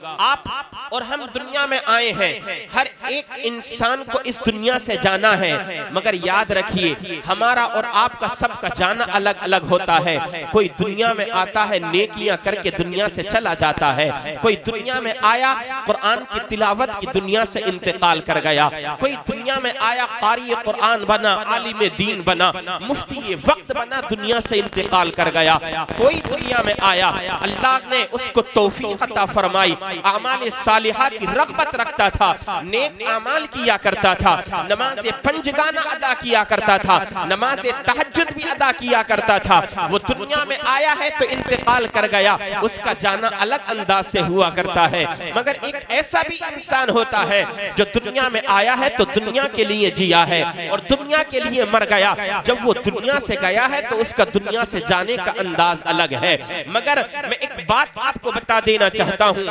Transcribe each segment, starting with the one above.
आप और हम दुनिया में आए हैं, हर एक इंसान को इस दुनिया से जाना है, मगर याद रखिए हमारा और आपका सबका जाना अलग अलग होता है। कोई दुनिया में आता है नेकियां करके दुनिया से चला जाता है, कोई दुनिया में आया कुरान की तिलावत की दुनिया से इंतकाल कर गया, कोई दुनिया में आया कारी कुरान बना, आलिम दीन बना, मुफ्ती वक्त बना, दुनिया से इंतकाल कर गया। कोई दुनिया में आया, अल्लाह ने उसको तौफीक अता फरमाई, आमाल सालिहा की रग़बत रखता था, नेक आमाल किया करता था, नमाज़े पंजगाना अदा किया करता था, नमाज़े तहज्जुद भी अदा किया करता था। वो दुनिया में आया है तो इंतकाल कर गया, उसका जाना अलग अंदाज से हुआ करता है। मगर एक ऐसा भी इंसान होता है जो दुनिया में आया है तो दुनिया के लिए जिया है और दुनिया के लिए मर गया। जब वो दुनिया से गया है तो उसका दुनिया से जाने का अंदाज अलग है। मगर मैं एक बात आपको बता देना चाहता हूँ,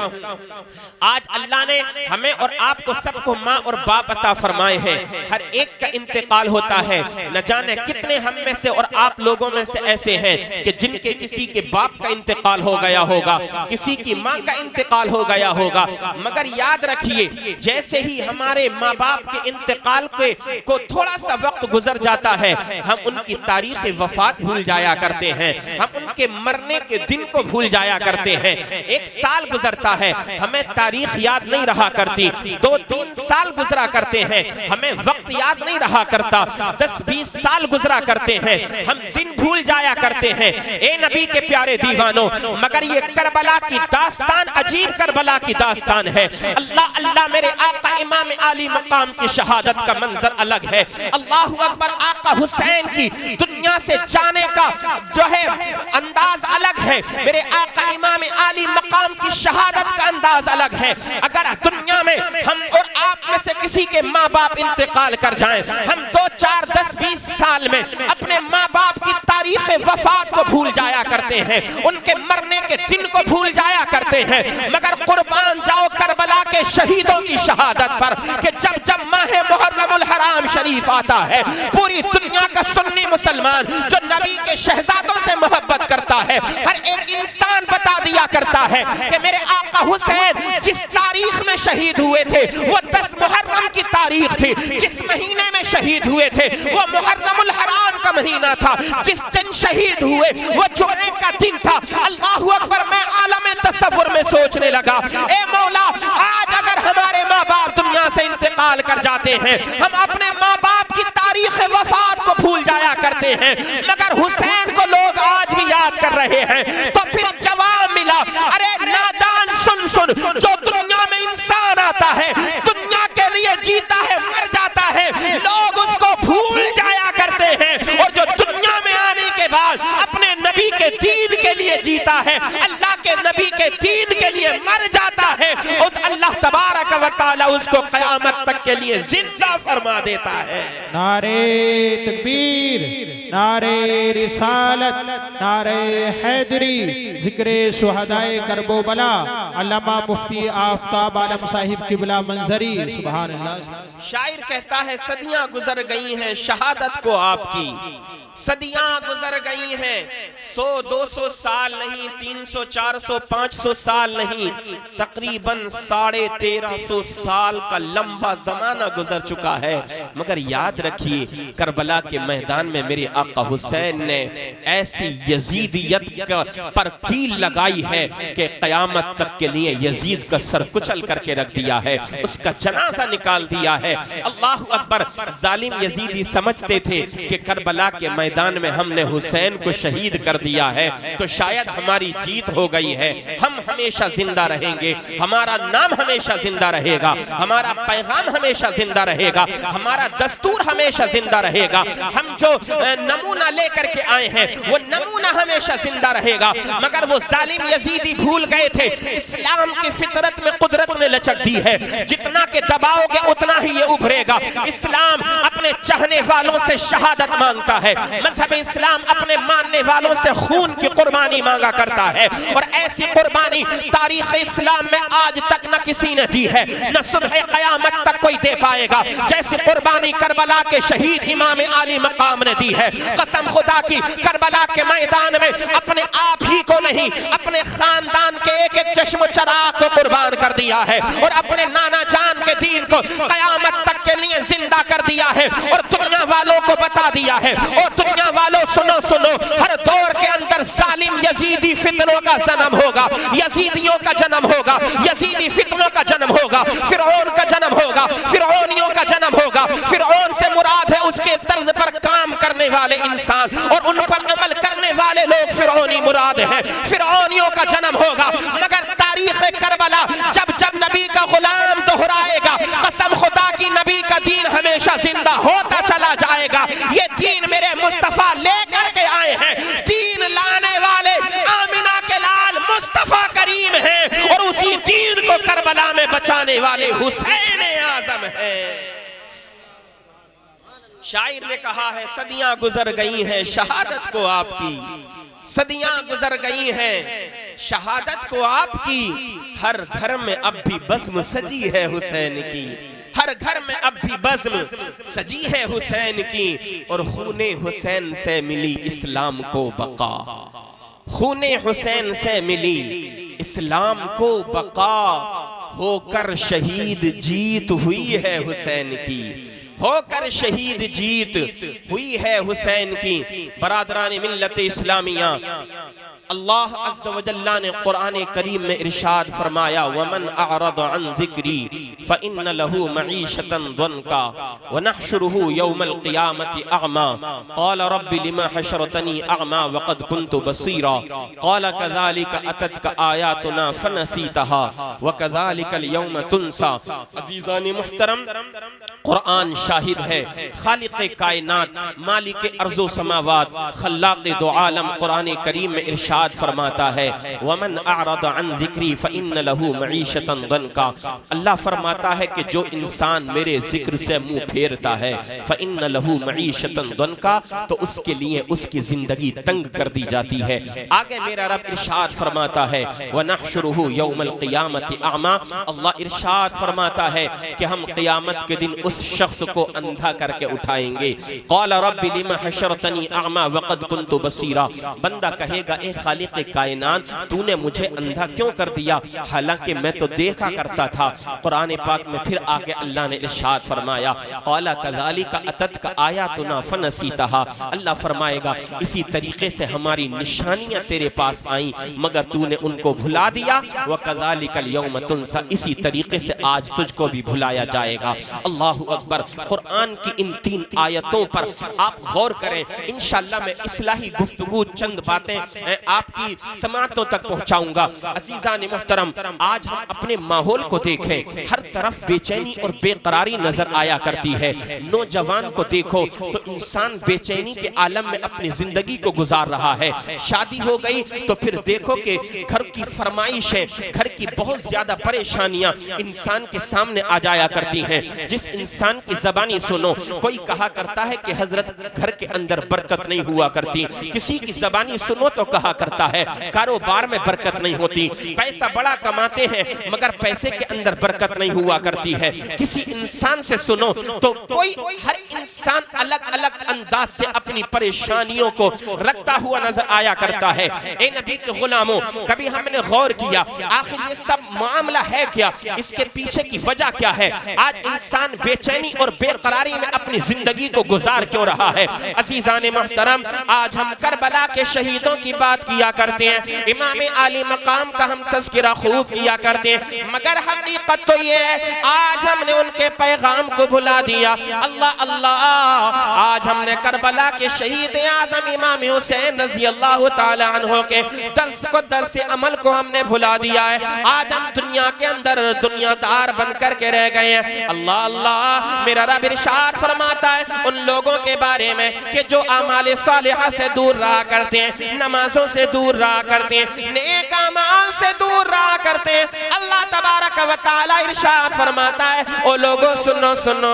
आज अल्लाह ने हमें और आपको सबको माँ और बाप अता फरमाए हैं। हर एक का इंतकाल होता है। न जाने कितने हम में से और आप लोगों में से ऐसे हैं कि जिनके किसी के बाप का इंतकाल हो गया होगा, किसी की माँ का इंतकाल हो गया होगा। मगर याद रखिए, जैसे ही हमारे माँ बाप के इंतकाल को थोड़ा सा वक्त गुजर जाता है, हम उनकी तारीख वफात भूल जाया करते हैं, हम उनके मरने के दिन को भूल जाया करते हैं। एक साल गुजरता है, हमें तारीख याद नहीं रहा करती, 2-3 साल गुजरा करते हैं, हमें वक्त याद नहीं रहा करता, 10-20 साल गुजरा करते हैं, हम दिन भूल जाया करते हैं। ए नबी के प्यारे दीवानों, मगर ये करबला की दास्तान अजीब करबला की दास्तान है। अल्लाह अल्लाह, मेरे आका इमाम आली मकाम की शहादत का मंजर अलग है। अल्लाहु अकबर, आका हुसैन की दुनिया से जाने का जो है अंदाज अलग है। मेरे आका इमाम आली मकाम की शहादत का अंदाज अलग है। अगर दुनिया में हम और आप में से किसी के माँ बाप इंतकाल कर जाएं, हम 2, 4, 10, 20 साल में अपने माँ बाप की तारीख वफात को भूल जाया करते हैं, उनके मरने के दिन को भूल जाया करते हैं। मगर कुर्बान जाओ करबला के शहीदों की शहादत पर कि जब जब माह मुहर्रमुल हराम शरीफ आता है, पूरी दुनिया का सुन्नी मुसलमान जो नबी के शहजादों से मोहब्बत करता है, हर एक इंसान बता दिया करता है कि मेरे आका हुसैन जिस तारीख में शहीद हुए थे वो 10 मुहर्रम की तारीख थी, जिस महीने में शहीद हुए थे वो मुहर्रमुल हराम का महीना था, जिस दिन शहीद हुए वो जुमे का दिन था। अल्लाहु अकबर, मैं आलम तसव्वुर में सोचने लगा, ए मौला, आज अगर हमारे माँ बाप दुनिया से इंतकाल कर जाते हैं, हम अपने माँ बाप की तारीख वफात को भूल जाया करते हैं, मगर हुसैन को लोग आज भी याद कर रहे हैं। तो फिर जवाब मिला, अरे नादान सुन सुन, जो दुनिया में इंसान आता है, दुनिया के लिए जीता है, मर जाता है, लोग उसको भूल जाया करते हैं, और जो दुनिया में आने के बाद अपने नबी के दीन के लिए जीता है, अल्लाह के नबी के दीन के लिए मर जाता है, उस अल्लाह तबारक व तआला उसको क़यामत तक के लिए जिंदा फरमा देता है। नारे तकबीर, नारे रिसालत, नारे हैदरी, जिक्रे शुहदाए करबला, अल्लामा मुफ्ती आफताब आलम साहिब किबला मंजरी। सुभान अल्लाह। शायर कहता है, सदियां गुजर गई हैं शहादत को आपकी, सदियां गुजर गई हैं, 100-200 साल नहीं, 300, 400, 500 साल नहीं, तकरीबन 1350 साल का लंबा जमाना गुजर चुका है। मगर याद रखिए, करबला के मैदान में मेरे आका हुसैन ने ऐसी यजीदियत पर कील लगाई है कि क़यामत तक के लिए यजीद का सर कुचल करके रख दिया है, उसका जनाजा निकाल दिया है। अल्लाहु अकबर, जालिम यजीदी समझते थे कि करबला के मैदान में हमने हुसैन को शहीद कर दिया है तो शायद हमारी जीत हो गई है, हम हमेशा जिंदा रहेंगे, हमारा नाम हमेशा जिंदा रहेगा, हमारा पैगाम हमेशा जिंदा रहेगा, हमारा दस्तूर हमेशा जिंदा रहेगा, हम जो नमूना लेकर के आए हैं वो नमूना हमेशा जिंदा रहेगा। मगर वो जालिम यजीदी भूल गए थे, इस्लाम की फितरत में कुदरत ने लचक दी है, जितना के दबाओगे उतना ही ये उभरेगा। इस्लाम अपने अपने चाहने वालों से शहादत मांगता है। मजहब इस्लाम अपने मानने वालों से खून की कुर्बानी मांगा करता है, और ऐसी कुर्बानी तारीख इस्लाम में आज तक न किसी ने दी है, न सुबह क़यामत तक कोई दे पाएगा, जैसी कुर्बानी करबला के शहीद इमाम आली मकाम ने दी है। कसम खुदा की, करबला के मैदान में अपने आप ही को नहीं, अपने खानदान के एक एक चश्म चराग को कुर्बान कर दिया है, और अपने नाना जान के दीन को कयामत तक के लिए जिंदा कर दिया है, और दुनिया वालों को बता दिया है, और दुनिया वालों सुनो सुनो, हर दौर के अंदर जालिम यजीदी फितनों का जन्म होगा, यजीदियों का जन्म होगा, यजीदी फितनों का जन्म होगा, फिरौन का जन्म होगा, फिरौनियों का जन्म होगा। फिरौन से मुराद है उसके तर्ज पर काम करने वाले इंसान, और उन पर अमल करने वाले लोग फिरौनी मुराद है। फिरौनियों का जन्म होगा, मगर तारीख करबला जब जब नबी का गुलाम दोहराएगा, कसम खुदा की नबी का दीन हमेशा जिंदा होता चला जाएगा। ये दीन मेरे मुस्तफा लेकर के आए हैं, दीन लाने वाले आमिना के लाल मुस्तफा करीम हैं, और उसी दीन को करबला में बचाने वाले हुसैन आजम हैं। शायर ने कहा है, सदियां गुजर गई हैं शहादत को आपकी, सदियां गुजर गई हैं शहादत को आपकी, हर घर में अब भी बज़्म सजी है हुसैन की, हर घर में अब भी बज़्म सजी है हुसैन की, और खूने हुसैन से मिली इस्लाम को बका, खूने हुसैन से मिली इस्लाम को बका, होकर शहीद जीत हुई है हुसैन की, होकर शहीद जीत हुई है हुसैन की। बरादरान मिल्लत इस्लामिया, अल्लाह अज़्ज़ व जल्ला ने कुरान करीम में इरशाद फरमाया, वमन अअरद अन ज़िक्री फ़इन्न लहू मईशतन ज़न्का व नहशुरुहु यौमल क़ियामति अअमा क़ाल रब्बि लिमा हशरतनी अअमा व क़द कुन्तु बसीरा क़ाल कज़ालिक अततक आयातुना फ़नसीतहा व कज़ालिकल यौम तुनसा। अज़ीज़ान मुहतरम, कुरान शाहिद है, खालिक़े कायनात, मालिके अर्ज़ो समावात, खल्लाक़े दो आलम कुरान करीम में इरशाद फरमाता है, वमन अअरद अन ज़िक्री फ़इन्न लहू मईशतन ज़न्का। अल्लाह फरमाता है कि जो इंसान मेरे जिक्र से मुंह फेरता है, फ़इन्न लहू मईशतन ज़न्का, तो उसके लिए उसकी जिंदगी तंग कर दी जाती है। आगे मेरा रब इरशाद फरमाता है, व नहशुरुहु यौमल क़ियामति अअमा। अल्लाह इरशाद फरमाता है कि हम क़ियामत के दिन उस शख्स को अंधा करके उठाएंगे। क़ाल रब्बि लिमा हशरतनी अअमा व क़द कुन्तु बसीरा। बंदा कहेगा, ए खालिक़े कायनात, तूने मुझे अंधा क्यों कर दिया, हालांकि मैं तो देखा करता था। कुरान पाक में फिर आगे अल्लाह ने इरशाद फरमाया, क़ाल कज़ालिक अततक आयातुना फ़नसीतहा। अल्लाह फरमाएगा, इसी तरीके से हमारी निशानियां तेरे पास आई, मगर तूने उनको भुला दिया। व कज़ालिकल यौम तुनसा, इसी तरीके से आज तुझको भी भुलाया जाएगा। अल्लाहु अकबर। कुरान की इन 3 आयतों पर आप गौर करें। इंशाअल्लाह मैं इस्लाही गुफ्तगू चंद बातें आपकी समातों तक पहुंचाऊंगा। अज़ीज़ान मुहतरम, आज हम अपने माहौल को देखें, हर तरफ बेचैनी और बेकरारी नजर आया करती है। नौजवान को देखो तो इंसान बेचैनी के आलम में अपनी जिंदगी को गुजार रहा है। शादी हो गई तो फिर देखो कि घर की फरमाइशें, घर की बहुत ज्यादा परेशानियां इंसान के सामने आ जाया करती हैं। जिस इंसान की जबानी सुनो, कोई कहा करता है कि हजरत घर के अंदर बरकत नहीं हुआ करती, किसी की जबानी सुनो तो कहा करता है कारोबार में बरकत नहीं होती, पैसा बड़ा कमाते हैं मगर पैसे के अंदर बरकत नहीं हुआ करती है। किसी इंसान से सुनो तो कोई, हर इंसान अलग अलग अंदाज से अपनी परेशानियों को रखता हुआ नजर आया करता है। ए नबी के गुलामों, कभी हमने गौर किया आखिर ये सब मामला है क्या, इसके पीछे की वजह क्या है? आज इंसान बेचैनी और बेकरारी में अपनी जिंदगी को गुजार क्यों रहा है? अज़ीज़ान मुहतरम, आज हम करबला के शहीदों की बात किया करते हैं, इमाम आली मकाम का हम तज़किरा खूब किया करते हैं, मगर हकीकत तो ये है आज हमने उनके पैगाम को भुला दिया। अल्लाह अल्लाह, आज हमने करबला के शहीद आज़म इमाम हुसैन रज़ी अल्लाह ताला अन्हु के दर्स अमल को हमने भुला दिया है। आज हम दुनिया के अंदर दुनियादार बनकर के रह गए हैं। अल्लाह अल्लाह, मेरा रब इरशाद फरमाता है उन लोगों के बारे में कि जो अमाल सालिहा से दूर रहा करते हैं, नमाजों से दूर रहा करते हैं, नेक अमाल से दूर रहा करते हैं। अल्लाह तबारक व तआला इरशाद फरमाता है, ओ लोगों सुनो सुनो,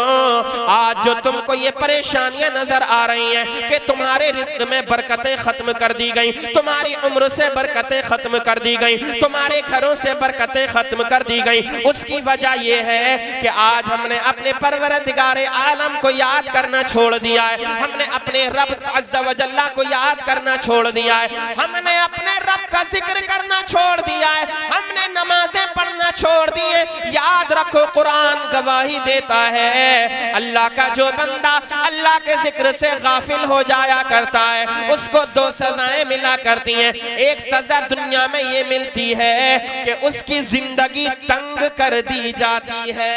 आज जो तुमको ये परेशानियां नजर आ रही हैं कि तुम्हारे रिस्क में बरकतें खत्म कर दी गई, तुम्हारी उम्र से बरकतें खत्म कर दी गई, तुम्हारे घरों से बरकतें खत्म कर दी गई, उसकी वजह यह है कि आज हमने अपने परवरदिगार आलम को याद करना छोड़ दिया है, हमने अपने रब अज़्ज़ा व जल्ला को याद करना छोड़ दिया है, हमने अपने रब का जिक्र करना छोड़ दिया है, हमने नमाजें पढ़ना छोड़ दिए। याद रखो, कुरान गवाही देता है, अल्लाह का जो बंदा अल्लाह के जिक्र से गाफिल हो जाया करता है उसको दो सजाएं मिला करती हैं। एक सजा दुनिया में ये मिलती है कि उसकी जिंदगी तंग कर दी जाती है।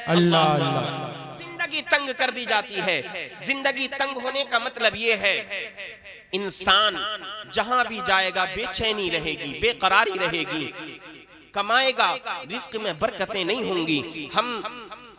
अल्लाह अल्लाह, जिंदगी तंग कर दी जाती है। जिंदगी तंग होने का मतलब ये है, इंसान जहां भी जाएगा बेचैनी रहेगी, बेकरारी रहेगी, कमाएगा, रिस्क में बरकतें नहीं होंगी। हम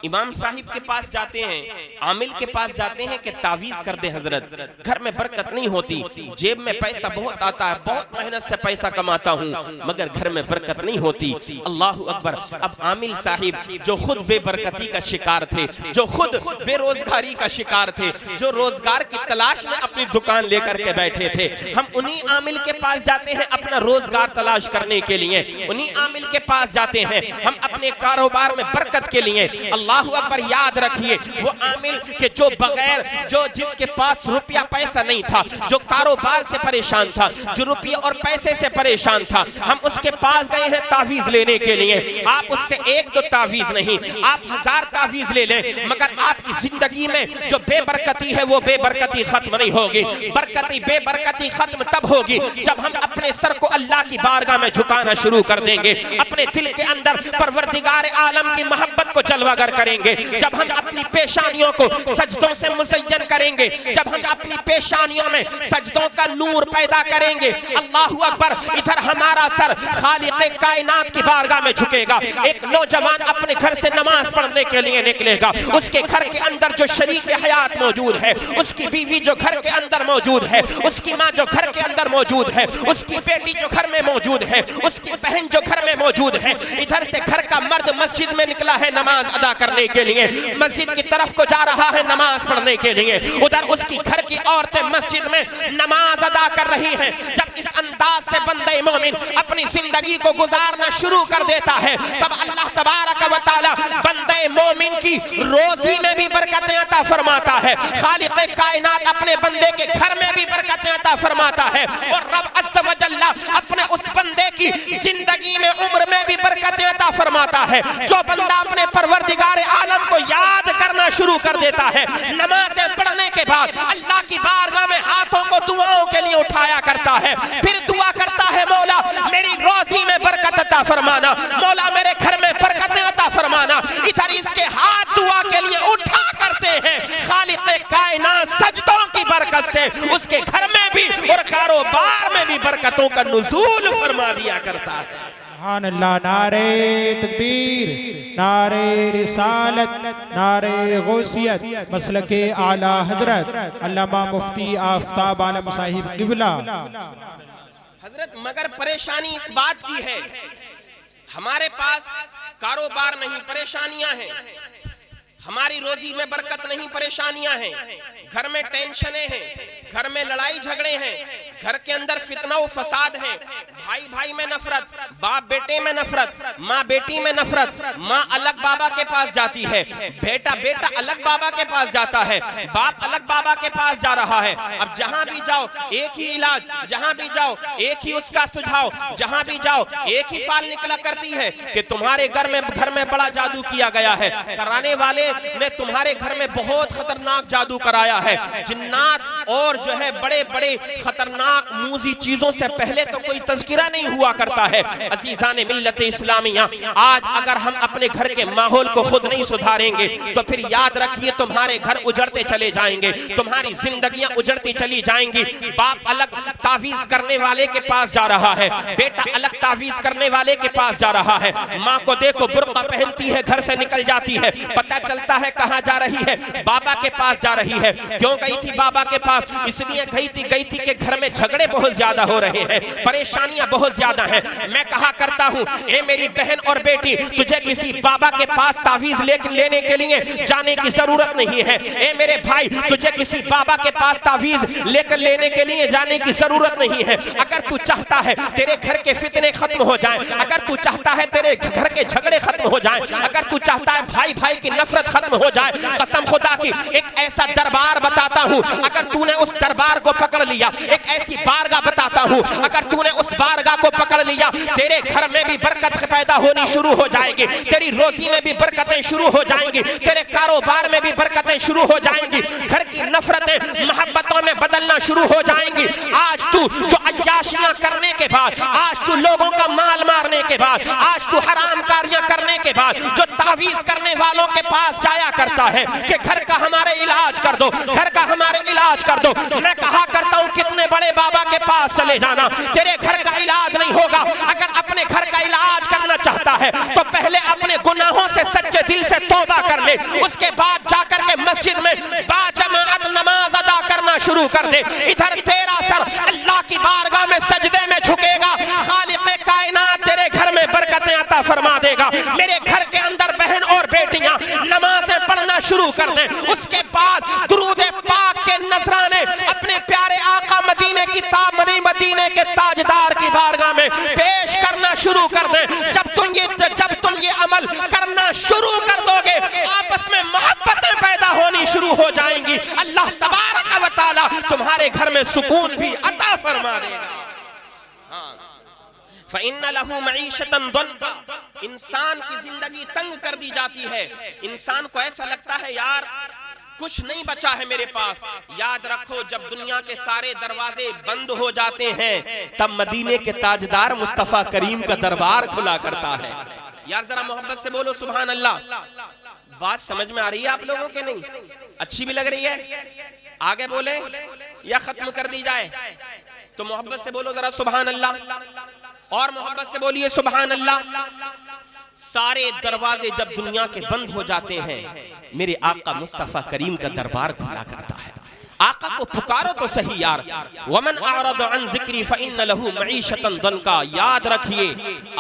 इमाम साहिब के पास जाते हैं, आमिल के पास जाते हैं कि तावीज कर दे हजरत, घर में बरकत नहीं होती, जेब में पैसा बहुत आता है, बहुत मेहनत से पैसा कमाता हूँ मगर घर में बरकत नहीं होती। अल्लाह अकबर। अब आमिल साहिब जो खुद बेबरकती का शिकार थे, जो खुद बेरोजगारी का शिकार थे, जो रोजगार की तलाश में अपनी दुकान लेकर के बैठे थे, हम उन्हीं आमिल के पास जाते हैं अपना रोजगार तलाश करने के लिए, उन्हीं आमिल के पास जाते हैं हम अपने कारोबार में बरकत के लिए। अल्लाह अकबर। याद रखिए, वो आमिल के जो बगैर, जो जिसके पास रुपया पैसा नहीं था, जो कारोबार से परेशान था, जो रुपये और पैसे से परेशान था, हम उसके पास गए हैं तावीज लेने के लिए। आप उससे एक दो तावीज नहीं, आप 1000 तावीज ले लें मगर आपकी जिंदगी में जो बेबरकती है वो बेबरकती खत्म नहीं होगी। बरकती बेबरकती खत्म तब होगी जब हम अपने सर को अल्लाह की बारगाह में झुकाना शुरू कर देंगे, अपने दिल के अंदर परवरदिगार आलम की मोहब्बत को जलवागर करेंगे, जब हम अपनी पेशानियों को सजदों से मुज़य्यन करेंगे, जब हम अपनी पेशानियों में सजदों का नूर पैदा करेंगे। अल्लाहु अकबर। इधर हमारा सर खालिक़े कायनात की बारगाह में झुकेगा। एक नौजवान अपने घर से नमाज पढ़ने के लिए निकलेगा, उसके घर के अंदर जो शरीक हयात मौजूद है, उसकी बीवी जो घर के अंदर मौजूद है, उसकी माँ जो घर के अंदर मौजूद है, उसकी बेटी जो घर में मौजूद है, उसकी बहन जो घर में मौजूद है, इधर से घर का मर्द मस्जिद में निकला है नमाज अदा करने के लिए, मस्जिद की तरफ को जा रहा है नमाज पढ़ने के लिए, उधर उसकी घर की औरतें मस्जिद में नमाज अदा कर रही हैं। जब इस अंदाज से बंदे मोमिन अपनी जिंदगी को गुजारना शुरू कर देता है तब अल्लाह तबारक व तआला बंदे मोमिन की रोजी में भी बरकतें अता फरमाता है, खालिक़े कायनात अपने बंदे के घर में भी बरकतें अता फरमाता है, और रब अज़्ज़ा व जल्ला अपने उस बंदे की जिंदगी में उम्र में भी बरकतें अता फरमाता है। जो बंदा अपने परवरदिगार आलम को याद करना शुरू कर देता है, नमाज़ें पढ़ने के बाद अल्लाह की बारगाह में हाथों को दुआओं के लिए उठाया करता है, फिर दुआ करता है, मौला मेरी रोजी में बरकत अता फरमाना, मौला मेरे घर में बरकतें अता फरमाना। इधर इसके हाथ दुआ के लिए उठा करते हैं, खालिक़े कायनात सजदों की बरकत से उसके घर में भी और कारोबार में भी बरकतों का नुज़ूल फरमा दिया करता है। सुभान अल्लाह। नारे तकबीर, नारे रिसालत, नारे गौसियत, मसलके आला हजरत अल्लामा मुफ्ती आफ्ताब आलम साहिब क़िबला। हजरत मगर परेशानी इस बात की है, हमारे पास कारोबार नहीं, परेशानियां हैं, हमारी रोजी में बरकत नहीं, परेशानियां हैं, घर में टेंशनें हैं, घर में लड़ाई झगड़े हैं, घर के अंदर फितना व फसाद है, भाई भाई में नफरत, बाप बेटे में नफरत, माँ बेटी में नफरत, माँ अलग बाबा के पास जाती है, बेटा बेटा अलग बाबा के पास जाता है, बाप अलग बाबा के पास जा रहा है। अब जहां भी जाओ एक ही इलाज, जहां भी जाओ एक ही उसका सुझाव, जहां भी जाओ एक ही फाल निकला करती है कि तुम्हारे घर में बड़ा जादू किया गया है, कराने वाले ने तुम्हारे घर में बहुत खतरनाक जादू कराया है। जिन्नात और जो है बड़े बड़े खतरनाक मूजी चीजों से पहले तो कोई तज़किरा नहीं हुआ करता है। अज़ीज़ाने मिल्लत इस्लामिया, आज अगर हम अपने घर के माहौल को खुद नहीं सुधारेंगे तो फिर याद रखिए तुम्हारे घर उजड़ते चले जाएंगे, तुम्हारी जिंदगियां उजड़ती चली जाएंगी। बाप अलग तावीज करने वाले के पास जा रहा है, बेटा अलग तावीज करने वाले के पास जा रहा है, माँ को देखो बुर्का पहनती है, घर से निकल जाती है, पता चलता है कहाँ जा रही है, बाबा के पास जा रही है। क्यों गई थी बाबा के पास? इसलिए गई थी कि घर में झगड़े बहुत ज्यादा हो रहे हैं, परेशानियां बहुत ज्यादा हैं। मैं कहा करता हूं, ए मेरी बहन और बेटी, तुझे किसी बाबा के पास तावीज लेने के लिए जाने की जरूरत नहीं है। ए मेरे भाई, तुझे किसी बाबा के पास तावीज लेकर लेने के लिए जाने की जरूरत नहीं है। अगर तू चाहता है तेरे घर के फितने खत्म हो जाएं, अगर तू चाहता है तेरे घर के झगड़े खत्म हो जाएं, अगर तू चाहता है भाई भाई की नफरत खत्म हो जाए, कसम खुदा की एक ऐसा दरबार बताता हूं, अगर तूने उस दरबार को पकड़ लिया, एक ऐसी बारगाह बताता हूं, अगर तूने उस बारगाह को पकड़ लिया, तेरे घर में भी बरकत पैदा होनी शुरू हो जाएगी, तेरी रोजी में भी बरकतें शुरू हो जाएंगी, तेरे कारोबार में भी बरकतें शुरू हो जाएंगी, घर की नफरतें मोहब्बतों में बदलना शुरू हो जाएंगी। आज तू जो अय्याशियां करने के बाद, आज तू लोगों का माल मारने के बाद, आज तू हराम कार्य करने के बाद जो तावीज करने वालों के पास जाया करता है कि घर का हमारे इलाज कर दो, घर का हमारे इलाज कर दो, मैं कहा करता हूं कितने बड़े बाबा के पास चले जाना, तेरे घर का इलाज नहीं होगा। अगर अपने घर का इलाज करना चाहता है तो पहले अपने गुनाहों से सच्चे दिल से तौबा कर ले, उसके बाद जाकर के मस्जिद में बाजमात नमाज अदा करना शुरू कर दे। इधर तेरा सर अल्लाह की बारगाह में सजदे में झुकेगा, खालिक़े कायनात तेरे घर में बरकतें अता फरमा देगा। मेरे घर के अंदर बहन और बेटियां नमाजें पढ़ना शुरू कर दें, उसके बाद दुरूद पाक के नजराने अपने प्यारे आका मदीने की मदीने के ताजदार की बारगाह में पेश करना शुरू कर दें। जब तुम ये अमल करना शुरू कर दोगे, आपस में मोहब्बतें पैदा होनी शुरू हो जाएंगी। अल्लाह तबारक व तआला तुम्हारे घर में सुकून भी अता फरमा देगा। फ़इन्न लहू मईशतन दंका, इंसान की जिंदगी तंग कर दी जाती है। इंसान को ऐसा लगता है यार कुछ नहीं बचा है मेरे पास। याद रखो, जब दुनिया के सारे दरवाजे बंद हो जाते हैं तब मदीने के ताजदार मुस्तफा करीम का दरबार खुला करता है। यार जरा मोहब्बत से बोलो सुभान अल्लाह। बात समझ में आ रही है आप लोगों के? नहीं अच्छी भी लग रही है? आगे बोले या खत्म कर दी जाए? तो मोहब्बत से बोलो जरा सुभान अल्लाह, और मोहब्बत से बोलिए सुभान अल्लाह। सारे दरवाजे जब दुनिया के बंद हो जाते हैं, मेरे आका मुस्तफा करीम का दरबार खुला करता है। आका को पुकारो तो सही यार। वमन अअरद अन ज़िक्री फ़इन्न लहू मईशतन दंका। याद रखिए,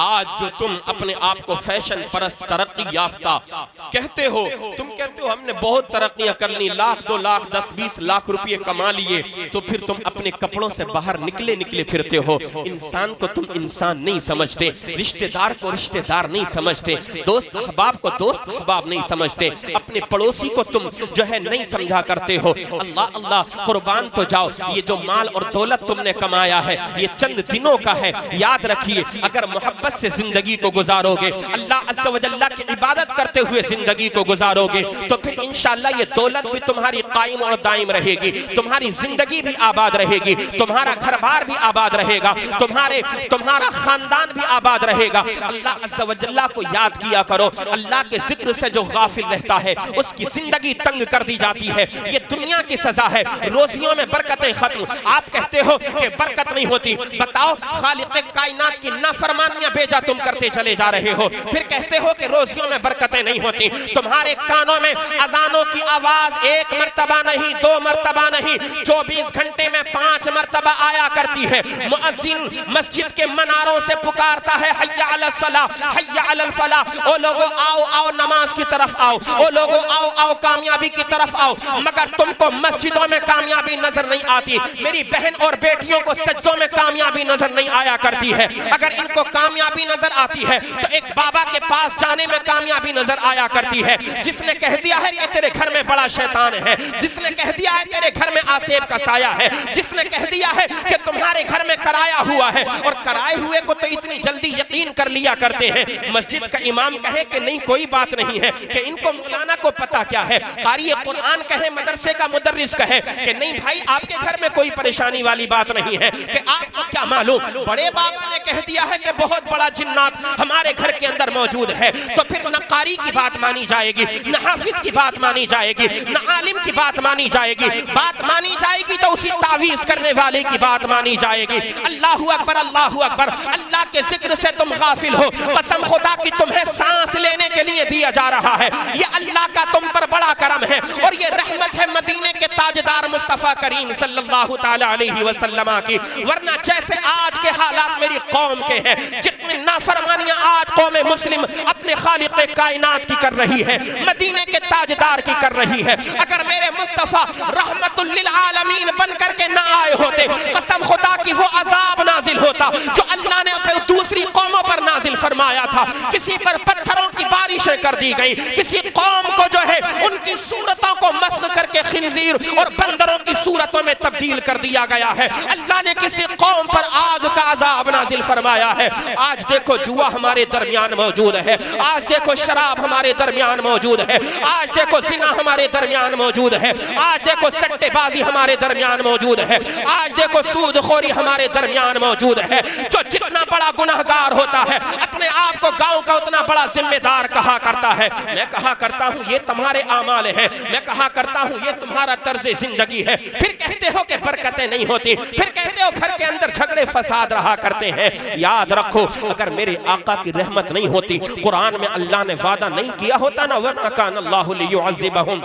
आज जो तुम अपने आप को फैशन परस्त तरक्की याफ्ता कहते हो, तुम कहते हो हमने बहुत तरक्कियां कर ली, लाख 2 लाख 10-20 लाख रुपये कमा लिए, तो फिर तुम अपने कपड़ों से बाहर निकले फिरते हो। इंसान को तुम इंसान नहीं समझते, रिश्तेदार को रिश्तेदार नहीं समझते, दोस्त अहबाब को दोस्त अहबाब नहीं समझते, अपने पड़ोसी को तुम जो है नहीं समझा करते हो। अल्लाह अल्लाह कुर्बान तो जाओ, ये जो माल और दौलत तुमने कमाया है ये चंद दिनों का है। याद रखिए, अगर मोहब्बत से जिंदगी को गुजारोगे, अल्लाह अज़्ज़ व जल्ला की इबादत करते हुए जिंदगी को गुजारोगे, तो फिर इंशाअल्लाह ये दौलत भी तुम्हारी कायम और दायम रहेगी, तुम्हारी जिंदगी भी आबाद रहेगी, तुम्हारा घर बार भी आबाद रहेगा, तुम्हारा खानदान भी आबाद रहेगा। अल्लाह अज़्ज़ व जल्ला को याद किया करो। अल्लाह के जिक्र से जो गाफिल रहता है उसकी जिंदगी तंग कर दी जाती है। ये दुनिया की सजा है। रोजियों में बरकतें खत्म। आप कहते हो कि बरकत नहीं होती, बताओ खालिक़े कायनात की नाफरमानियां बेजा तुम करते चले जा रहे हो, फिर कहते हो कि रोजियों में बरकतें नहीं होती। तुम्हारे कानों में अजानों की आवाज 1 मर्तबा नहीं, 2 मर्तबा नहीं, 24 घंटे में 5 मर्तबा आया करती है। मुअज्जिन मस्जिद के मनारों से पुकारता है, हय्या अलस सलाह, हय्या अलल फलाह। ओ लोगो आओ आओ नमाज की तरफ आओ, ओ लोगो आओ आओ कामयाबी की तरफ आओ। मगर तुमको मस्जिदों में कामयाबी नजर नहीं आती। मेरी बहन और बेटियों को सजदों में कामयाबी नजर नहीं आया करती है। अगर इनको कामयाबी नजर आती है तो एक बाबा के पास जाने में कामयाबी नजर आया करती है, जिसने कह दिया है कि तेरे घर में बड़ा शैतान है, जिसने कह दिया है तेरे घर में आसेब का साया है, जिसने कह दिया है कि तुम्हारे घर में कराया हुआ है। और कराए हुए को तो इतनी जल्दी यकीन कर लिया करते हैं। मस्जिद का इमाम कहे कि नहीं कोई बात नहीं है, कि इनको मौलाना को पता क्या है, कारी कुरान कहे, मदरसे का मुदर्रिस कहे कि नहीं भाई आपके घर में कोई परेशानी वाली बात नहीं है, कि आपको क्या मालूम, बड़े बाबा ने कह दिया है कि बहुत बड़ा जिन्नात हमारे घर के अंदर मौजूद है, तो फिर न कारी की बात मानी जाएगी, न हाफिज की बात मानी जाएगी, न आलिम की बात मानी जाएगी। बात मानी जाएगी तो उसी तावीज करने वाले की बात मानी जाएगी। अल्लाहू अकबर, अल्लाहू अकबर। अल्लाह के जिक्र से तुम गाफिल हो। कसम खुदा की तुम्हें सांस लेने के लिए दिया जा रहा है। ये अल्लाह का तुम पर बड़ा करम है और ये रहमत है मदीने के ताजदार मुस्तफा करीम सल्लल्लाहु ताला अलैहि वसल्लम की। वरना जैसे आज के हालात मेरी कौम के हैं, जितनी नाफरमानियां आज कौम मुस्लिम अपने खालिक कायनात की कर रही है, मदीने के ताजदार की कर रही है, अगर मेरे मुस्तफा रहमतुल लिल आलमीन बनकर के ना आए होते, कसम खुदा की वो अजाब नाजिल होता जो अल्लाह ने दूसरी कौमों पर नाजिल फरमाया था। किसी पर पत्थरों की बारिशें कर दी गई, किसी कौम को जो है उनकी सूरतों को मस्ख करके खिंजीर और बंदरों की सूरतों में तब्दील कर दिया गया है। अल्लाह ने किसी कौम पर आग का अजाब नाजिल फरमाया है। आज देखो जुआ हमारे दरमियान मौजूद है, आज देखो शराब हमारे दरमियान मौजूद है, आज देखो जिना हमारे दरमियान मौजूद है, आज देखो सट्टेबाजी हमारे दरमियान मौजूद है, आज देखो सूदखोरी हमारे दरमियान मौजूद है। जो जितना बड़ा गुनहगार होता है अपने आप को गांव का उतना बड़ा जिम्मेदार कहा करता है। मैं कहा करता हूं ये तुम्हारे आमाल है, मैं कहा करता हूं ये तुम्हारा तर्ज जिंदगी है। फिर कहते हो कि बरकतें नहीं होती, फिर कहते हो घर के अंदर झगड़े फसाद रहा करते हैं। याद रखो अगर मेरे आका की रहमत नहीं होती, कुरान में अल्लाह ने वादा नहीं किया होता ना वमा कान अल्लाहु लियुअज़्ज़िबहुम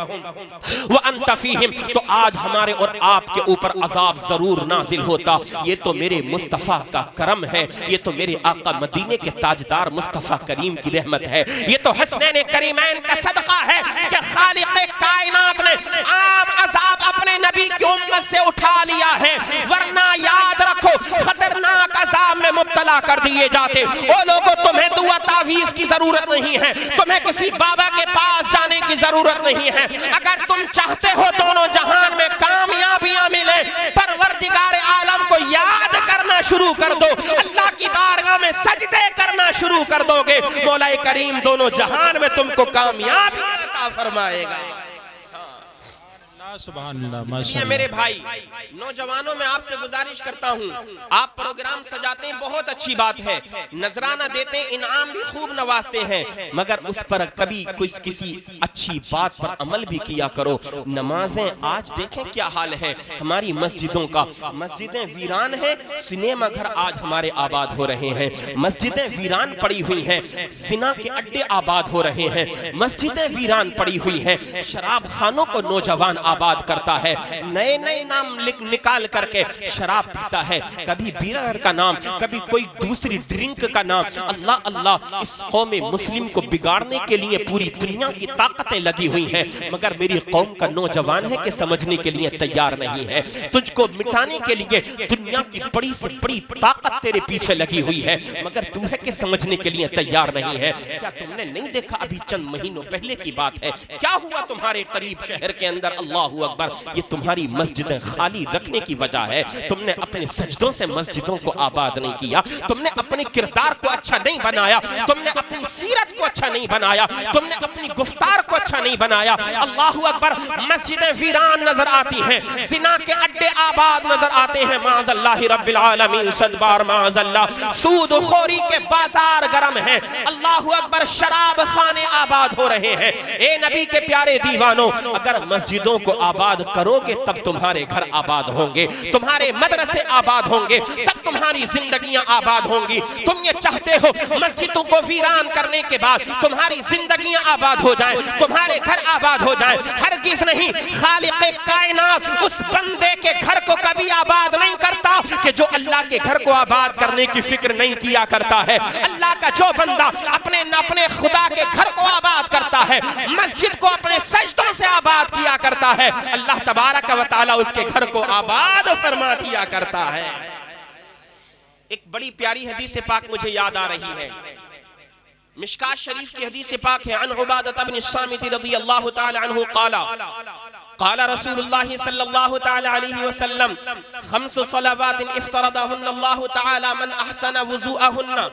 व अंत फीहिम, तो आज हमारे और आपके ऊपर अजाब जरूर नाजिल होता। ये तो मेरे मुस्तफा का करम है, ये तो मेरे आका मदीने के ताजदार मुस्तफा करीम की रहमत है, ये तो हसनैन करीमैन का सदका है कि खालिक कायनात ने आम अजाब अपने नबी की उम्मत से उठा लिया है। वरना याद रखो खतरनाक अजाब में मुब्तला कर दिए जाते। ओ लोगों तुम्हें दुआ तावीज की जरूरत नहीं है, तुम्हें किसी बाबा के पास जाने की जरूरत नहीं है। अगर तुम चाहते हो दोनों जहान में कामयाबियां मिले, परवरदिगार आलम को याद करना शुरू कर दो, अल्लाह की बारगाह में सजदे करना शुरू कर दोगे, मौला करीम दोनों जहान में तुमको कामयाबी अता फरमाएगा। इसलिए मेरे भाई नौजवानों में आपसे गुजारिश करता हूँ, आप प्रोग्राम सजाते हैं बहुत अच्छी बात है, नजराना देते हैं, इनाम भी खूब नवाजते हैं, मगर उस पर कभी कुछ किसी अच्छी बात पर अमल भी किया करो। नमाजें आज देखें क्या हाल है हमारी मस्जिदों का, मस्जिदें वीरान हैं, सिनेमा घर आज हमारे आबाद हो रहे हैं, मस्जिदें वीरान पड़ी हुई हैं, जिना के अड्डे आबाद हो रहे हैं, मस्जिदें वीरान पड़ी हुई हैं, शराब खानों को नौजवान आबाद करता है, नए नए नाम निकाल करके शराब पीता है, कभी बीयर का नाम, कभी कोई दूसरी ड्रिंक का नाम। अल्लाह अल्लाह, इस कौम मुस्लिम को बिगाड़ने के लिए पूरी दुनिया की ताकतें लगी हुई हैं, मगर मेरी कौम का नौजवान है कि समझने के लिए तैयार नहीं है। तुझको मिटाने के लिए दुनिया की बड़ी से बड़ी ताकत तेरे पीछे लगी हुई है, मगर तू है कि समझने के लिए तैयार नहीं है। क्या तुमने नहीं देखा अभी चंद महीनों पहले की बात है, क्या हुआ तुम्हारे करीब शहर के अंदर? अल्लाह अकबर, ये तुम्हारी मस्जिदें खाली रखने की वजह है। तुमने अपने सजदों से मस्जिदों को आबाद नहीं किया, तुमने अपने किरदार को अच्छा नहीं बनाया, तुमने अपनी सीरत को अच्छा नहीं बनाया, तुमने अपनी गुफ्तार को अच्छा नहीं बनाया। अल्लाह अकबर, मस्जिदें वीरान नजर आती हैं, जिना के अड्डे आबाद नजर आते हैं, माज़अल्लाहि रब्बिल आलमीन, सदबार माज़अल्लाह, सूदखोरी के बाजार गरम हैं, अल्लाह अकबर, शराब खाने आबाद हो रहे हैं। ए नबी के प्यारे दीवानों, अगर मस्जिदों को आबाद करोगे तब तुम्हारे घर आबाद होंगे, तुम्हारे मदरसे आबाद होंगे, तब तुम्हारी जिंदगियां आबाद होंगी। तुम ये चाहते हो मस्जिदों को वीरान करने के बाद तुम्हारी जिंदगियां आबाद हो जाएं, तुम्हारे घर आबाद हो जाएं? हरगिज़ नहीं। खालिक कायनात उस बंदे के घर को कभी आबाद नहीं करता कि जो अल्लाह के घर को आबाद करने की फिक्र नहीं किया करता है। अल्लाह का जो बंदा अपने खुदा के घर को आबाद करता है, मस्जिद को अपने सजदों से आबाद किया करता है, अल्लाह तबारक व तआला उसके घर को आबाद फरमा दिया करता है। एक बड़ी प्यारी हदीस पाक मुझे याद आ रही है, मिशकात शरीफ की हदीस पाक है। अन उबादत बिन सामित रज़ियल्लाहु तआला अन्हु क़ाला क़ाला रसूलुल्लाहि सल्लल्लाहु तआला अलैहि वसल्लम खम्स सलावातिन इफ्तरदहुन्न अल्लाहु तआला मन अहसना वुज़ूअहुन्न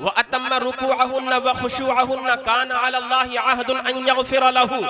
व अतम्मा रुकूअहुन्न व खुशूअहुन्न कान अला अल्लाहि अहदुन अन यग़फिर लहु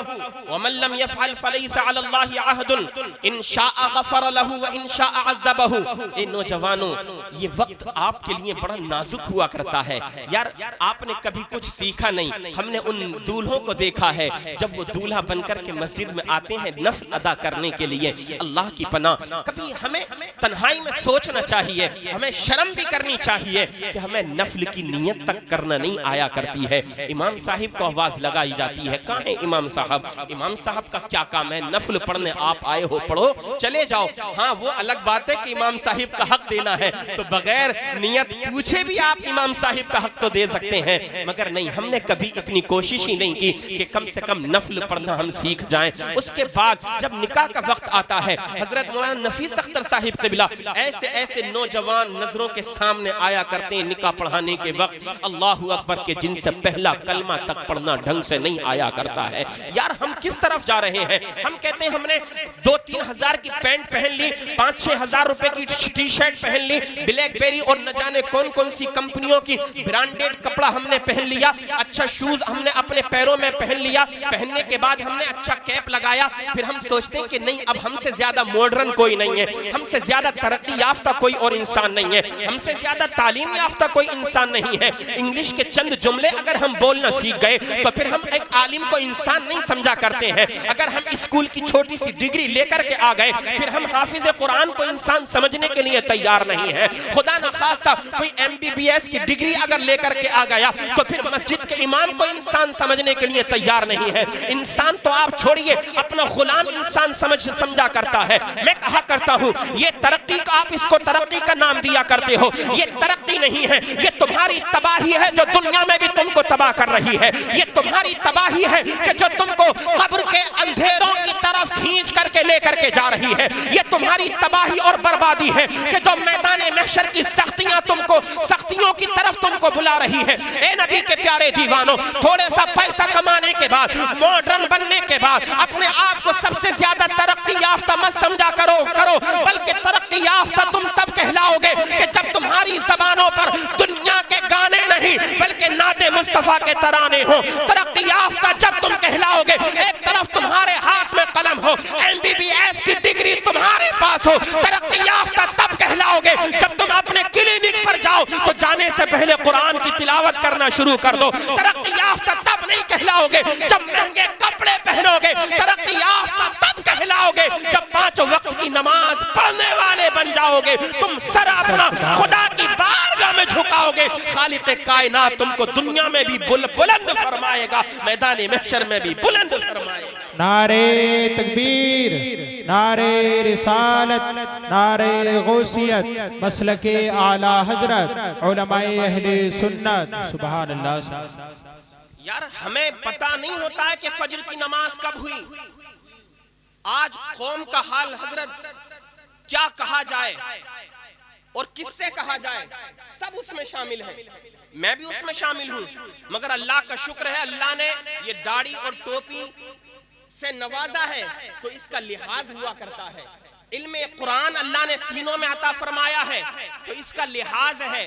व मन लम यफ़अल फलैसा अला अल्लाहि अहदुन इन शाअ गफ़र लहु व इन शाअ अज़्ज़बहु। ए नौजवानों, ये वक्त आपके लिए बड़ा नाजुक हुआ करता है यार। आपने कभी कुछ सीखा नहीं। हमने उन दूल्हों को देखा है जब वो दूल्हा बनकर के मस्जिद में आते हैं, नफल अदा करने के लिए। अल्लाह की पनाह, कभी हमें तन्हाई में सोचना चाहिए, हमें शर्म भी करनी चाहिए कि हमें नफल की नियत तक करना नहीं आया करती है। इमाम साहिब को आवाज लगाई जाती है, कहाँ है इमाम साहब? इमाम साहब का क्या काम है? नफल पढ़ने आप आए हो, पढ़ो, चले जाओ। हाँ, वो अलग बात है कि इमाम साहिब का हक देना है, तो बगैर नियत पूछे भी आप इमाम साहिब का हक तो दे सकते हैं, मगर नहीं, हमने कभी इतनी कोशिश ही नहीं की कि कम से कम नफल पढ़ना हम सीख जाएं। उसके बाद जब निकाह का वक्त आता है, हजरत मौलाना नफीस अख्तर साहिब क़िबला ऐसे ऐसे नौजवान नजरों के सामने आया करते हैं निकाह पढ़ाने के वक्त, अल्लाहु अकबर के, जिनसे पहला कलमा तक पढ़ना ढंग से नहीं आया करता है। यार हम किस तरफ जा रहे हैं? हम कहते हैं हमने 2-3 हजार की पैंट पहन ली, 5-6 हजार रुपए की टी शर्ट पहन ली, ब्लैकबेरी और न जाने कौन कौन सी कंपनियों की ब्रांडेड कपड़ा हमने पहन लिया, अच्छा शूज हमने अपने पैरों में पहन लिया, पहनने के बाद हमने अच्छा कैप लगाया, फिर हम सोचते हैं कि नहीं, अब हमसे ज्यादा मॉडर्न कोई नहीं है, हमसे ज्यादा तरक्की याफ्ता कोई और इंसान नहीं है, हमसे ज्यादा तालीम याफ्ता कोई इंसान नहीं है। इंग्लिश के चंद जुमले अगर हम बोलना सीख गए तो फिर हम एक आलिम को इंसान नहीं समझा करते हैं। अगर हम स्कूल की छोटी सी डिग्री लेकर के आ गए फिर हम हाफिज कुरान को इंसान समझने के लिए तैयार नहीं है। खुदा न खास्ता कोई MBBS की डिग्री अगर लेकर के आ गया तो फिर मस्जिद के इमाम को इंसान समझने के लिए तैयार नहीं है। इंसान तो आप छोड़िए, अपना गुलाम इंसान समझा करता है। मैं कहा करता हूँ ये तरक्की का, आप इसको तरक्की का नाम दिया करते हो, ये तरक्की नहीं है, ये तुम्हारी तबाही है जो दुनिया में भी तुमको तबाह कर रही है। ये तुम्हारी तबाही है कि जो तुमको कब्र के अंधेरों की तरफ खींच करके लेकर के जा रही है। ये तुम्हारी तबाही और बर्बादी है कि जो मैदान महशर की सख्तियों की तरफ तुमको बुला रही है। ए नबी के प्यारे दीवानों, थोड़े सा पैसा कमाने के बाद, मॉडर्न बनने के बाद अपने आप को सबसे ज्यादा तरक्की याफ्ता मत समझा करो, बल्कि तरक्की याफ्ता तुम तब कहलाओगे कि जब तुम्हारी जबानों पर दुनिया के गाने नहीं बल्कि नाते मुस्तफा के तराने हो। तरक्की याफ्ता जब तुम कहलाओगे, एक तरफ तुम्हारे हाथ में कलम हो, MBBS की डिग्री तुम्हारे पास हो। तरक्की याफ्ता तब कहलाओगे जब तुम अपने क्लिनिक पर जाओ तो जाने से पहले कुरान की तिलावत करना शुरू कर दो। तरक्की याफ्ता तब नहीं कहलाओगे जब महंगे कपड़े पहनोगे। तरक्की याफ्ता तब कहलाओगे जब 5 वक्त की नमाज पढ़ने वाले बन जाओगे। तुम सर अपना खुदा की बारगाह में झुकाओगे, खालिक कायनात तुमको दुनिया में भी बुलंद फरमाएगा, मैदान महशर में भी बुलंद फरमाएगा। नारे तकबीर, नारे रिसालत, नारे गौसियत, मसलके आला हजरत, उलमाए अहले सुन्नत। सुभान अल्लाह। यार हमें पता नहीं होता है कि फजर की नमाज कब हुई। आज कौम का हाल हजरत क्या कहा जाए और किससे कहा जाए, सब उसमें शामिल है, मैं भी उसमें शामिल हूं। मगर अल्लाह का शुक्र है, अल्लाह ने ये दाढ़ी और टोपी से नवाजा है तो इसका लिहाज हुआ करता है। इल्म कुरान अल्लाह ने सीनों में अता फरमाया है तो इसका लिहाज है।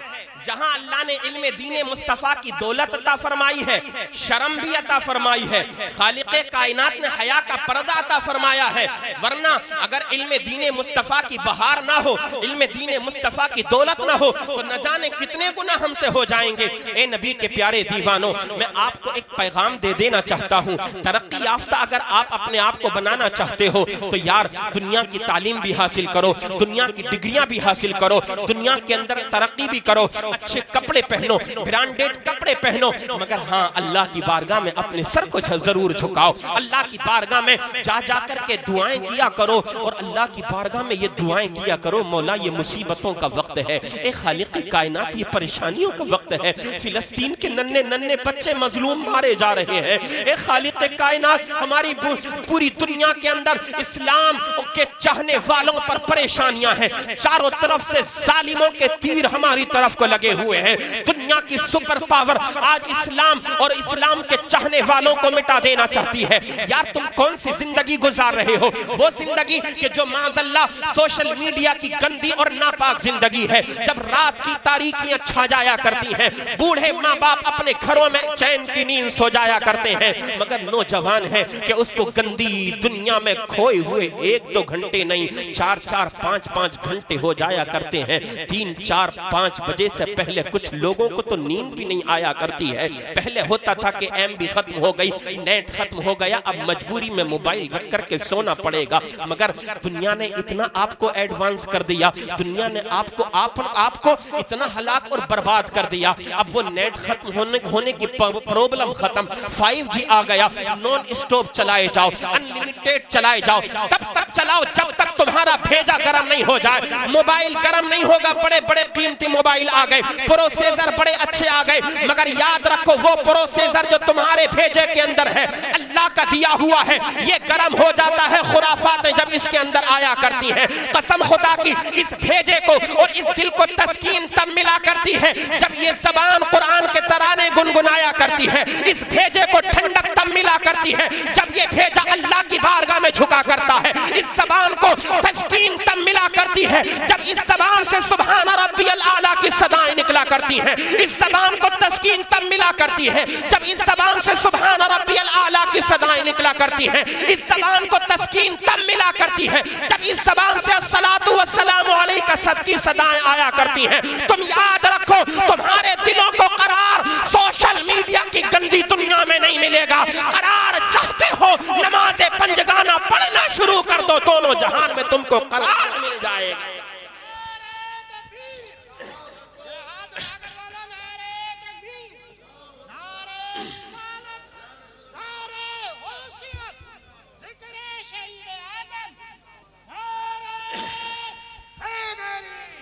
जहां अल्लाह ने इल्म दीन मुस्तफ़ा की दौलत अता फरमाई है, शर्म भी अता फरमाई है, खालिक़े कायनात ने हया का पर्दा अता फरमाया है। वरना अगर इल्म दीन मुस्तफ़ा की बहार ना हो, इल्म दीन मुस्तफ़ा की दौलत ना हो तो न जाने कितने गुना हमसे हो जाएंगे। ए नबी के प्यारे दीवानों, मैं आपको एक पैगाम दे देना चाहता हूँ। तरक्की याफ्ता अगर आप अपने आप को बनाना चाहते हो तो यार दुनिया की तालीम भी हासिल करो, दुनिया की डिग्रियां भी हासिल करो, दुनिया के अंदर तरक्की भी करो, अच्छे कपड़े पहनो, ब्रांडेड कपड़े पहनो, मगर हाँ अल्लाह की बारगाह में अपने सर को जरूर झुकाओ। अल्लाह की बारगाह में जा करके दुआएं किया करो और अल्लाह की बारगाह में ये दुआएं किया करो, मौला ये मुसीबतों का वक्त है, ए खालिक़ कायनात ये परेशानियों का वक्त है, फिलिस्तीन के नन्हे नन्हे बच्चे मजलूम मारे जा रहे हैं, ए खालिक़ कायनात हमारी पूरी दुनिया के अंदर इस्लाम के चाहने वालों पर परेशानियां हैं, चारों तरफ से जालिमों के तीर हमारी तरफ को लगे हुए हैं। दुनिया की सुपर पावर आज इस्लाम और इस्लाम के चाहने वालों को मिटा देना चाहती है। यार तुम कौन सी जिंदगी गुजार रहे हो? वो जिंदगी कि जो माज़अल्लाह सोशल मीडिया की गंदी और नापाक जिंदगी है, जब रात की तारीकियां छा जाया करती हैं, बूढ़े माँ बाप अपने घरों में चैन की नींद सो जाया करते हैं, मगर नौजवान है कि उसको गंदी दुनिया में खोए हुए 1-2 घंटे नहीं 4-4, 5-5 घंटे हो जाया करते हैं। 3, 4, 5 बजे से पहले कुछ लोगों को तो नींद भी नहीं आया करती है। पहले होता था कि एमबी खत्म हो गई, नेट खत्म हो गया, अब मजबूरी में मोबाइल रख करके सोना पड़ेगा। मगर दुनिया ने इतना आपको एडवांस कर दिया, दुनिया ने आपको इतना हलाक और बर्बाद कर दिया। अब वो नेट खत्म होने की प्रॉब्लम खत्म, 5G आ गया, नॉन स्टॉप चलाए जाओ, अनलिमिटेड चलाए जाओ, तब तक चलाओ जब तक तुम्हारा भेजा गर्म नहीं हो जाए। मोबाइल गर्म नहीं होगा, बड़े बड़े कीमती मोबाइल आ गए, प्रोसेसर बड़े अच्छे आ गए, मगर याद रखो वो प्रोसेसर जो तुम्हारे भेजे के अंदर है अल्लाह का दिया हुआ है, ये गर्म हो जाता है। खुराफातें जब इसके अंदर आया करती है, कसम खुदा की इस भेजे को और इस दिल को तस्कीन तब मिला करती है जब ये ज़बान कुरान के तराने गुनगुनाया करती है। इस भेजे को ठंडक तब मिला करती है जब ये भेजा अल्लाह की बारगाह में झुका करता है। इस ज़बान को तस्कीन तब मिला करती है जब इस ज़बान से सुभान रब्बियल आला की सदाएं निकला करती हैं। इस ज़बान को तस्कीन तब मिला करती है जब इस ज़बान से सुभान रब्बियल आला की सदाएं निकला करती हैं। इस ज़बान को तस्कीन तब मिला करती है जब इस ज़बान से अस्सलातु वस्सलामु अलैका सद की सदाएं आया करती हैं। तुम याद रखो, तुम्हारे दिलों को करार सोशल मीडिया की गंदी दुनिया में नहीं मिलेगा। करार चाहते हो, नमाज़े पंजगाना पढ़ना शुरू कर दो, दोनों जहान में तुमको करार मिल जाएगा।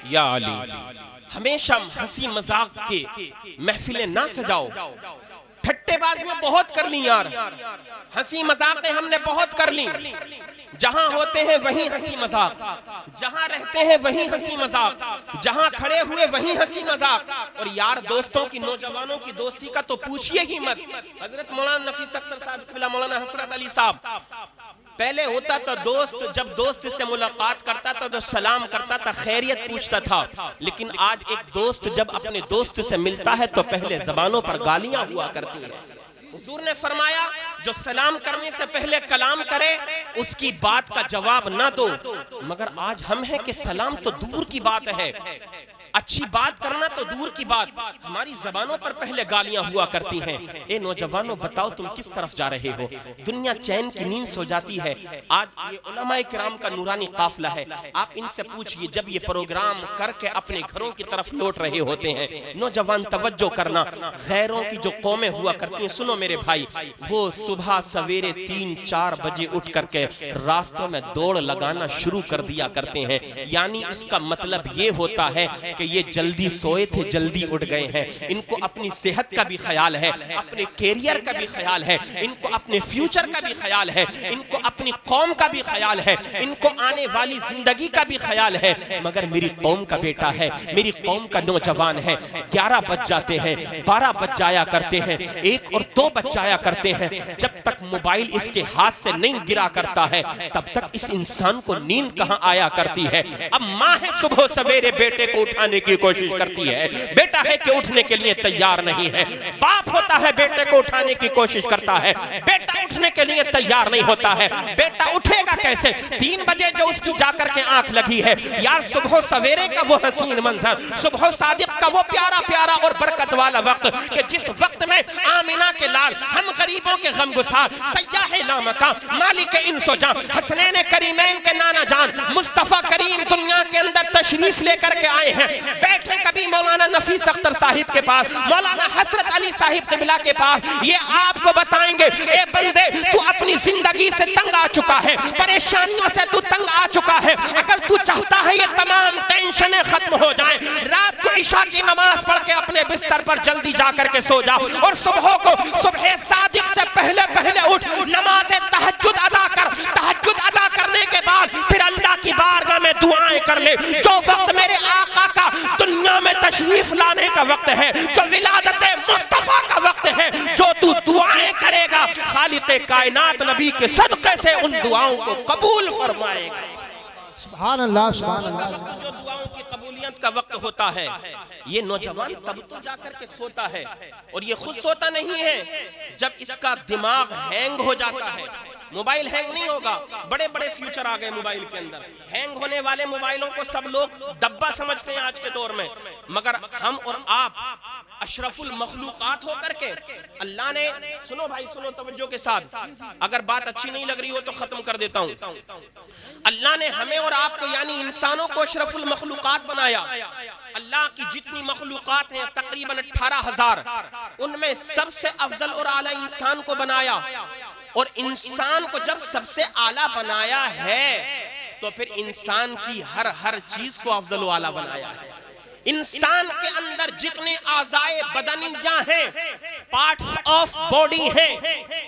या अली, हमेशा हंसी मजाक के महफिलें ना सजाओ। ठट्टेबाजियां बहुत कर ली यार, हंसी मजाकें हमने बहुत कर ली। जहां होते हैं वहीं हंसी मजाक, जहां रहते हैं वहीं हंसी मजाक, जहां खड़े हुए वहीं हंसी मजाक। और यार दोस्तों की, नौजवानों की दोस्ती का तो पूछिए ही मत। हजरत मौलाना नफीस अख्तर साहब, मौलाना हसरत अली साहब, पहले होता था दोस्त, जब दोस्त से मुलाकात करता था तो सलाम करता था, खैरियत पूछता था। लेकिन आज एक दोस्त जब अपने दोस्त से मिलता है तो पहले जबानों पर गालियां हुआ करती हैं। हुजूर ने फरमाया जो सलाम करने से पहले कलाम करे उसकी बात का जवाब ना दो। मगर आज हम हैं कि सलाम तो दूर की बात है, अच्छी बात करना तो दूर की बात, हमारी जबानों पर पहले गालियां हुआ करती हैं। ए नौजवानों, बताओ तुम किस तरफ जा रहे हो? दुनिया चैन की नींद सो जाती है। आज ये उलमाए किराम का नूरानी काफिला है, आप इनसे पूछिए जब ये प्रोग्राम करके अपने घरों की तरफ लौट रहे होते हैं, नौजवान तवज्जो करना, गैरों की जो कौमें हुआ करती हैं, सुनो मेरे भाई, वो सुबह सवेरे 3-4 बजे उठ करके रास्तों में दौड़ लगाना शुरू कर दिया करते हैं। यानी इसका मतलब ये होता है कि ये जल्दी सोए थे, जल्दी उठ गए हैं। इनको अपनी सेहत का भी ख्याल है, अपने कैरियर का भी ख्याल है, इनको अपने फ्यूचर का भी ख्याल है, इनको अपनी कौम का भी ख्याल है, इनको आने वाली जिंदगी का भी ख्याल है। मगर मेरी कौम का बेटा है, मेरी कौम का नौजवान है, 11 बज जाते हैं, 12 बज जाया करते हैं, 1 और 2 बज जाया करते हैं। जब तक मोबाइल इसके हाथ से नहीं गिरा करता है तब तक इस इंसान को नींद कहां आया करती है। अब माँ है सुबह सवेरे बेटे को उठाने की कोशिश करती है, बेटा है कि उठने के लिए तैयार नहीं है। बाप होता है, बेटे को उठाने की कोशिश करता है, बेटा उठने के लिए तैयार नहीं होता है। बेटा उठेगा कैसे? 3 बजे जो उसकी जाकर के आंख लगी है यार, सुबह सवेरे का वो हसीन मंजर, सुबह सादिक का वो प्यारा प्यारा और बरकत वाला वक्त कि जिस वक्त में आमिना के लाल, हम गरीबों के गमगुसार, सयाह लामका, मालिक इंसोजा, हसनैन करीमैन के नाना जान मुस्तफा करीम दुनिया के अंदर तशरीफ लेकर के आए हैं। बैठे कभी मौलाना नफीस अख्तर साहिब के पास, मौलाना हसरत अली साहिब क़िबला के पास, ये आपको बताएंगे ए बंदे, तू अपनी जिंदगी से तंग आ चुका है, परेशानियों से तू तंग आ चुका है। अगर तू चाहता है ये तमाम टेंशनें खत्म हो जाएं, रात को इशा की नमाज पढ़ के अपने बिस्तर पर जल्दी जाकर के सो जाओ और सुबह को सुबह सादिक से पहले पहले उठ नमाज तहज्जुद अदा कर। तहज्जुद अदा करने के बाद फिर अल्लाह की बारगाह में दुआएं कर ले। जो वक्त मेरे आका का दुनिया में तशरीफ लाने का वक्त है, जो विलादत मुस्तफा का वक्त है, जो तू दुआएं करेगा खालिक़े कायनात नबी के सदक़े से उन दुआओं को कबूल फरमाएगा। सुभान अल्लाह, सुभान अल्लाह। जो दुआओं की कबूलियत का वक्त होता है, ये नौजवान तब तो जाकर के सोता है। और ये खुद सोता नहीं है, जब इसका दिमाग हैंग हो जाता है, मोबाइल हैंग नहीं होगा। बड़े बड़े फ्यूचर आ गए मोबाइल के अंदर। हैंग होने वाले मोबाइलों को सब लोग डब्बा समझते हैं आज के दौर में, मगर हम और आप अशरफुल मखलूकात हो करके अल्लाह ने, सुनो भाई सुनो तवज्जो के साथ, अगर बात अच्छी नहीं लग रही हो तो खत्म कर देता हूं। अल्लाह ने हमें और आपको यानी इंसानों को अशरफुल मखलूकात बनाया। अल्लाह की जितनी मखलूकात हैं तकरीबन 18,000, उनमें सबसे अफजल और आला इंसान को बनाया। और इंसान को जब सबसे आला बनाया है तो फिर इंसान की हर चीज को अफजल और आला बनाया है। इंसान के अंदर जितने आज़ाए बदनिया हैं, पार्ट्स ऑफ बॉडी हैं,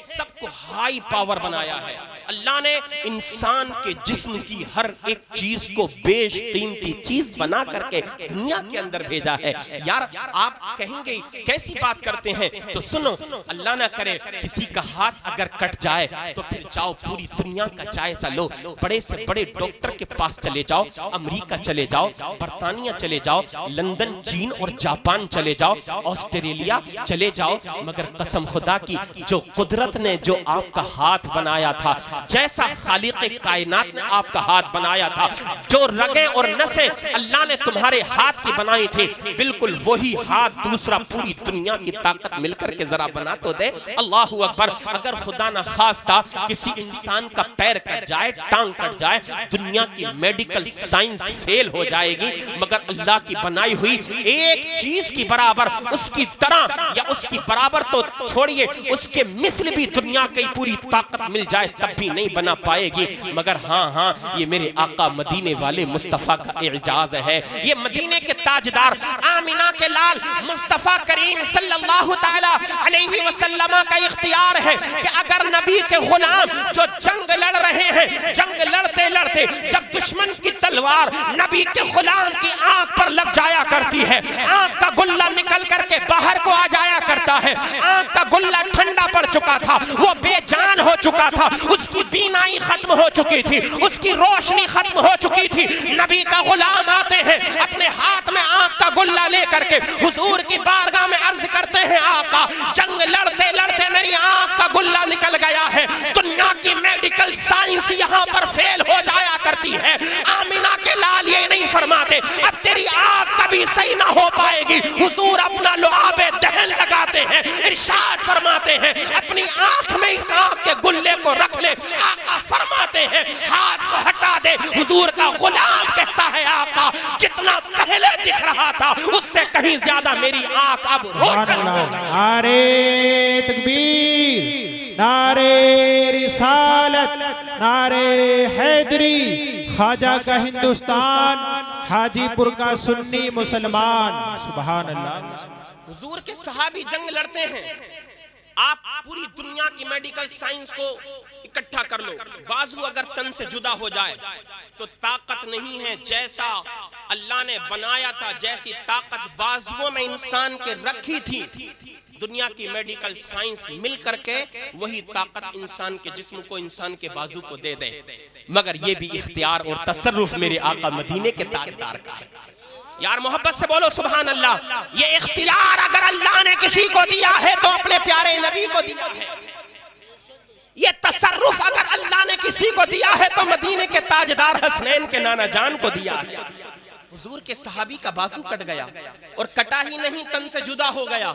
सबको हाई पावर बनाया है। अल्लाह ने इंसान के जिस्म की हर एक चीज को बेशकीमती चीज बना करके दुनिया के अंदर भेजा है। यार आप कहेंगे कैसी बात करते हैं, तो सुनो, अल्लाह ना करे किसी का हाथ अगर कट जाए तो फिर जाओ पूरी दुनिया का जायजा लो, बड़े से बड़े डॉक्टर के पास चले जाओ, अमेरिका चले जाओ, बर्तानिया चले जाओ, लंदन, चीन और जापान चले जाओ, ऑस्ट्रेलिया चले जाओ, मगर कसम खुदा की जो कुदरत ने जो आपका हाथ बनाया था, जैसा खालिक कायनात ने आपका हाथ बनाया था, जो रगे और नसें अल्लाह ने तुम्हारे हाथ की बनाई थी, बिल्कुल वही हाथ दूसरा पूरी दुनिया की ताकत मिलकर के जरा बना तो दे। अल्लाहू अकबर। अगर खुदा ना खास्ता किसी इंसान का पैर कट जाए, टांग कट जाए, दुनिया की मेडिकल साइंस फेल हो जाएगी, मगर अल्लाह की बनाई हुई एक चीज की बराबर, उसकी तरह या उसकी बराबर तो छोड़िए, उसके मिस्ल भी दुनिया की पूरी ताकत मिल जाए तब भी नहीं बना पाएगी। मगर हाँ, ये मेरे आका मदीने वाले मुस्तफा का एजाज है। ये मदीने के ताजदार आमिना के लाल मुस्तफा करीम सल्लल्लाहु तआला अलैहि वसल्लम का इख्तियार है कि अगर नबी के गुलाम जो जंग लड़ रहे हैं, जंग लड़ते लड़ते जब दुश्मन की तलवार नबी के गुलाम की आंख पर लग जाया करती है, आंख का गुल्ला निकल करके बाहर को आ जाया करता है, आंख का गुल्ला ठंडा पड़ चुका था, वो बेजान हो चुका था, उसकी बीनाई खत्म हो चुकी थी, उसकी रोशनी खत्म हो चुकी थी। नबी का गुलाम आते हैं अपने हाथ में आंख का गुल्ला लेकर के हुजूर की बारगाह में अर्ज करते हैं, आका जंग लड़ते लड़ते मेरी आंख का गुल्ला निकल गया है, दुनिया की मेडिकल साइंस यहाँ पर फेल हो जाया करती है। आमिना के लाल ये नहीं फरमाते अब तेरी आंख कभी सही ना हो पाएगी, हुजूर अपना लुआबे दहन लगाते हैं, इरशाद फरमाते हैं अपनी आंख में इस आंख के गुल्ले को रख ले। आका फरमाते हैं हाथ को हटा दे, हुजूर का गुलाम कहता है आका जितना पहले दिख रहा था उससे कहीं ज्यादा मेरी आंख अब रोशन हो गई। नारे तकबीर, नारे रिसालत, नारे हैदरी, ख्वाजा का हिंदुस्तान, हाजीपुर का सुन्नी मुसलमान। सुभान अल्लाह। हुजूर के सहाबी जंग लड़ते हैं, आप पूरी दुनिया की मेडिकल साइंस को इकट्ठा कर लो, बाजू अगर तन से जुदा हो जाए तो ताकत नहीं है। जैसा अल्लाह ने बनाया था, जैसी ताकत बाजुओं में इंसान के रखी थी, दुनिया की मेडिकल साइंस मिल करके वही ताकत इंसान के जिस्म को, इंसान के बाजू को दे दे, मगर ये भी इख्तियार और तसर्रुफ मेरे आका मदीने के ताजदार का है। यार मोहब्बत से बोलो सुभान अल्लाह। ये इख्तियार अगर अल्लाह ने किसी को दिया है तो अपने प्यारे नबी को दिया है। ये तसर्रुफ अगर अल्लाह ने किसी को दिया है तो मदीने के ताजदार हसनैन के नाना जान को दिया है। हुजूर के सहाबी का बाजू कट गया और कटा ही नहीं, तन से जुदा हो गया,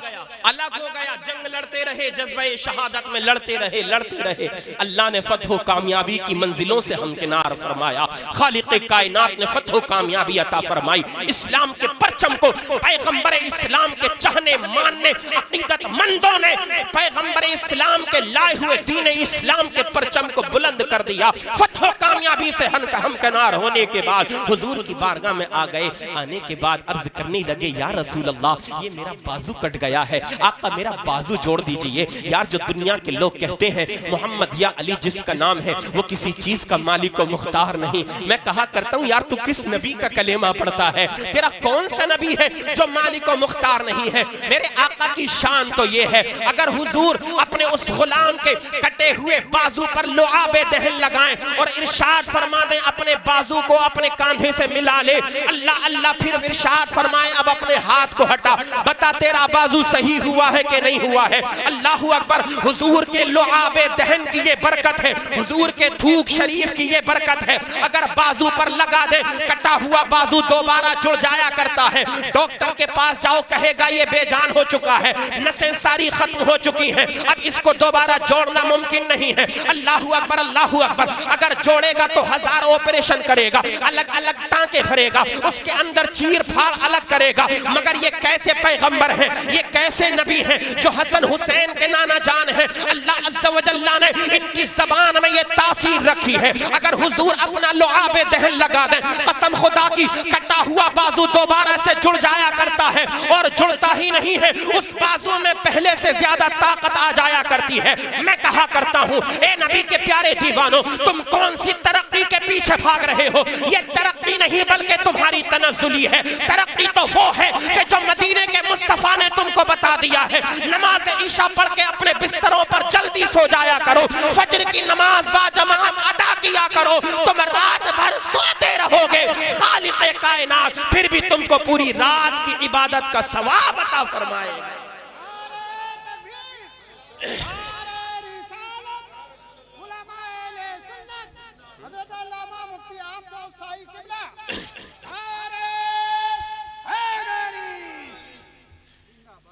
अलग हो गया। जंग लड़ते रहे, जज्बे शहादत में लड़ते रहे, लड़ते रहे। अल्लाह ने फतह कामयाबी की मंजिलों से हमकिनार फरमाया, खालिक कायनात ने फतह कामयाबी अता फरमाई। इस्लाम के परचम को पैगंबर इस्लाम के चाहने मानने अकीदतमंदों ने पैगंबर इस्लाम के लाए हुए दीन इस्लाम के परचम को बुलंद कर दिया। फतह कामयाबी से हमकिनार होने के बाद हुजूर की बारगाह में आ गए। आने के बाद अर्ज करने लगे, या रसूल अल्लाह ये मेरा बाजू कट गया है, आका मेरा बाजू जोड़ दीजिए। यार जो दुनिया के लोग कहते हैं मोहम्मद या अली जिसका नाम है वो किसी चीज का मालिक व मुख्तार नहीं, मैं कहा करता हूँ यार तू किस नबी का कलेमा पढ़ता है? तेरा कौन सा नबी है जो मालिक व मुख्तार नहीं है? मेरे आका की शान तो ये है, अगर हुजूर अपने उस गुलाम के कटे हुए बाजू पर लुआबे दहन लगाएं और इरशाद फरमा दें अपने बाजू को अपने कांधे से मिला ले, अल्लाह अल्लाह। फिर इरशाद फरमाए अब अपने हाथ को हटा, बता तेरा बाजू सही हुआ है कि नहीं हुआ है। अल्लाहू अकबर। हुजूर के लुआबे दहन की ये बरकत है, हुजूर के थूक शरीफ की ये बरकत है। अगर बाजू पर लगा दे, कटा हुआ बाजू दोबारा जुड़ जाया करता है। डॉक्टर के पास जाओ, कहेगा ये बेजान हो चुका है, नसें सारी खत्म हो चुकी हैं, अब इसको दोबारा जोड़ना मुमकिन नहीं है। अल्लाहू अकबर, अल्लाहू अकबर। अगर जोड़ेगा तो हजारों ऑपरेशन करेगा, अलग अलग टांके भरेगा, उसके अंदर चीर फाड़ अलग करेगा। मगर ये कैसे पैगंबर है, ये कैसे नबी है जो हसन हुसैन के नाना जान है। अल्लाह अज़्ज़ा व जल्ला ने इनकी जबान में ये तासीर रखी है। अगर हुजूर अपना लुआबे दहन लगा दे, कसम खुदा की, कटा हुआ बाजू दोबारा से जुड़ जाया करता है। और जुड़ता ही नहीं है, उस बाजू में पहले से ज्यादा ताकत आ जाया करती है। मैं कहा करता हूँ, ए नबी के प्यारे दीवानों, तुम कौन सी तरक्की के पीछे भाग रहे हो? ये तरक्की नहीं बल्कि तुम्हारी तनज़्ज़ुली है। तरक्की तो वो है कि जो मदीने के मुस्तफा ने तुमको बता दिया है। नमाज ईशा पढ़ के अपने बिस्तरों पर जल्दी सो जाया करो, फजर की नमाज बाजमात अदा किया करो, तुम रात भर सोते रहोगे। खालिक़े कायनात फिर भी तुमको पूरी रात की इबादत का सवाब अता फरमाएगा।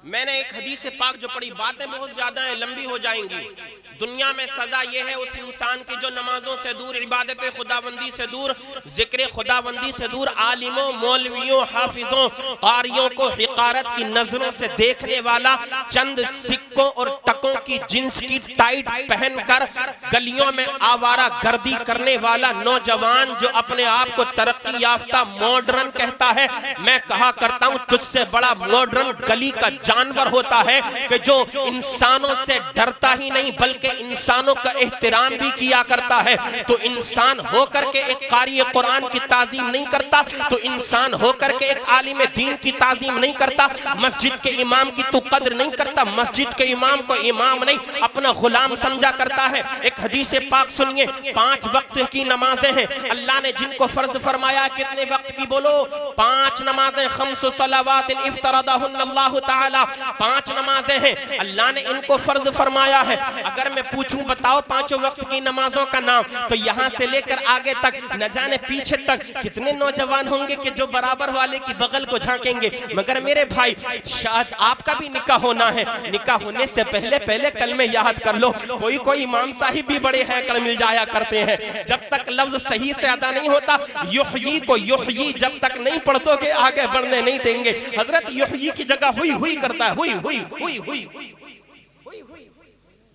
मैंने एक हदीस पाक जो पढ़ी, बातें बहुत ज्यादा हैं, लंबी हो जाएंगी। दुनिया में सजा ये है उस इंसान की जो नमाजों से दूर, इबादत खुदाबंदी से दूर, जिक्र खुदाबंदी से दूर, आलिमों, मौलवियों, हाफिजों, कारियों को हिकारत की नजरों से देखने वाला, चंद सिक्कों और टकों की जिन्स की टाइट पहनकर गलियों में आवारा गर्दी करने वाला नौजवान जो अपने आप को तरक्की याफ्ता मॉडर्न कहता है। मैं कहा करता हूं, तुझसे बड़ा मॉडर्न गली का जानवर होता है कि जो इंसानों से डरता ही नहीं बल्कि इंसानों का एहतराम भी किया करता है। तो इंसान होकर के एक कारी कुरान की ताजीम नहीं करता, तो इंसान होकर के एक आलिम दीन की ताजीम नहीं करता, मस्जिद के इमाम की तू कद्र नहीं करता, मस्जिद के इमाम को इमाम नहीं अपना गुलाम समझा करता है। एक हदीस पाक सुनिए, 5 वक्त की नमाजें हैं अल्लाह ने जिनको फर्ज फरमाया। कितने वक्त की बोलो? 5 नमाजें, 5 सलावात इफ्तरदहुल्लाहु ताला, 5 नमाजें हैं अल्लाह ने इनको फर्ज फरमाया है। अगर मैं पूछूं बताओ 5 वक्त की नमाजों का नाम, तो यहाँ से लेकर आगे तक न जाने पीछे तक कितने नौजवान होंगे कि जो बराबर वाले की बगल को झांकेंगे। मगर मेरे भाई, शायद आपका भी निकाह होना है, निकाह होने से पहले पहले कलमे याद कर लो। कोई इमाम साहिब भी बड़े हैकर मिल जाया करते हैं, जब तक लफ्ज सही से अदा नहीं होता, युहयी को युहयी जब तक नहीं पढ़ोगे आगे बढ़ने नहीं देंगे। हजरत युहयी की जगह हुई हुई करता है, हुई हुई हुई हुई हुई,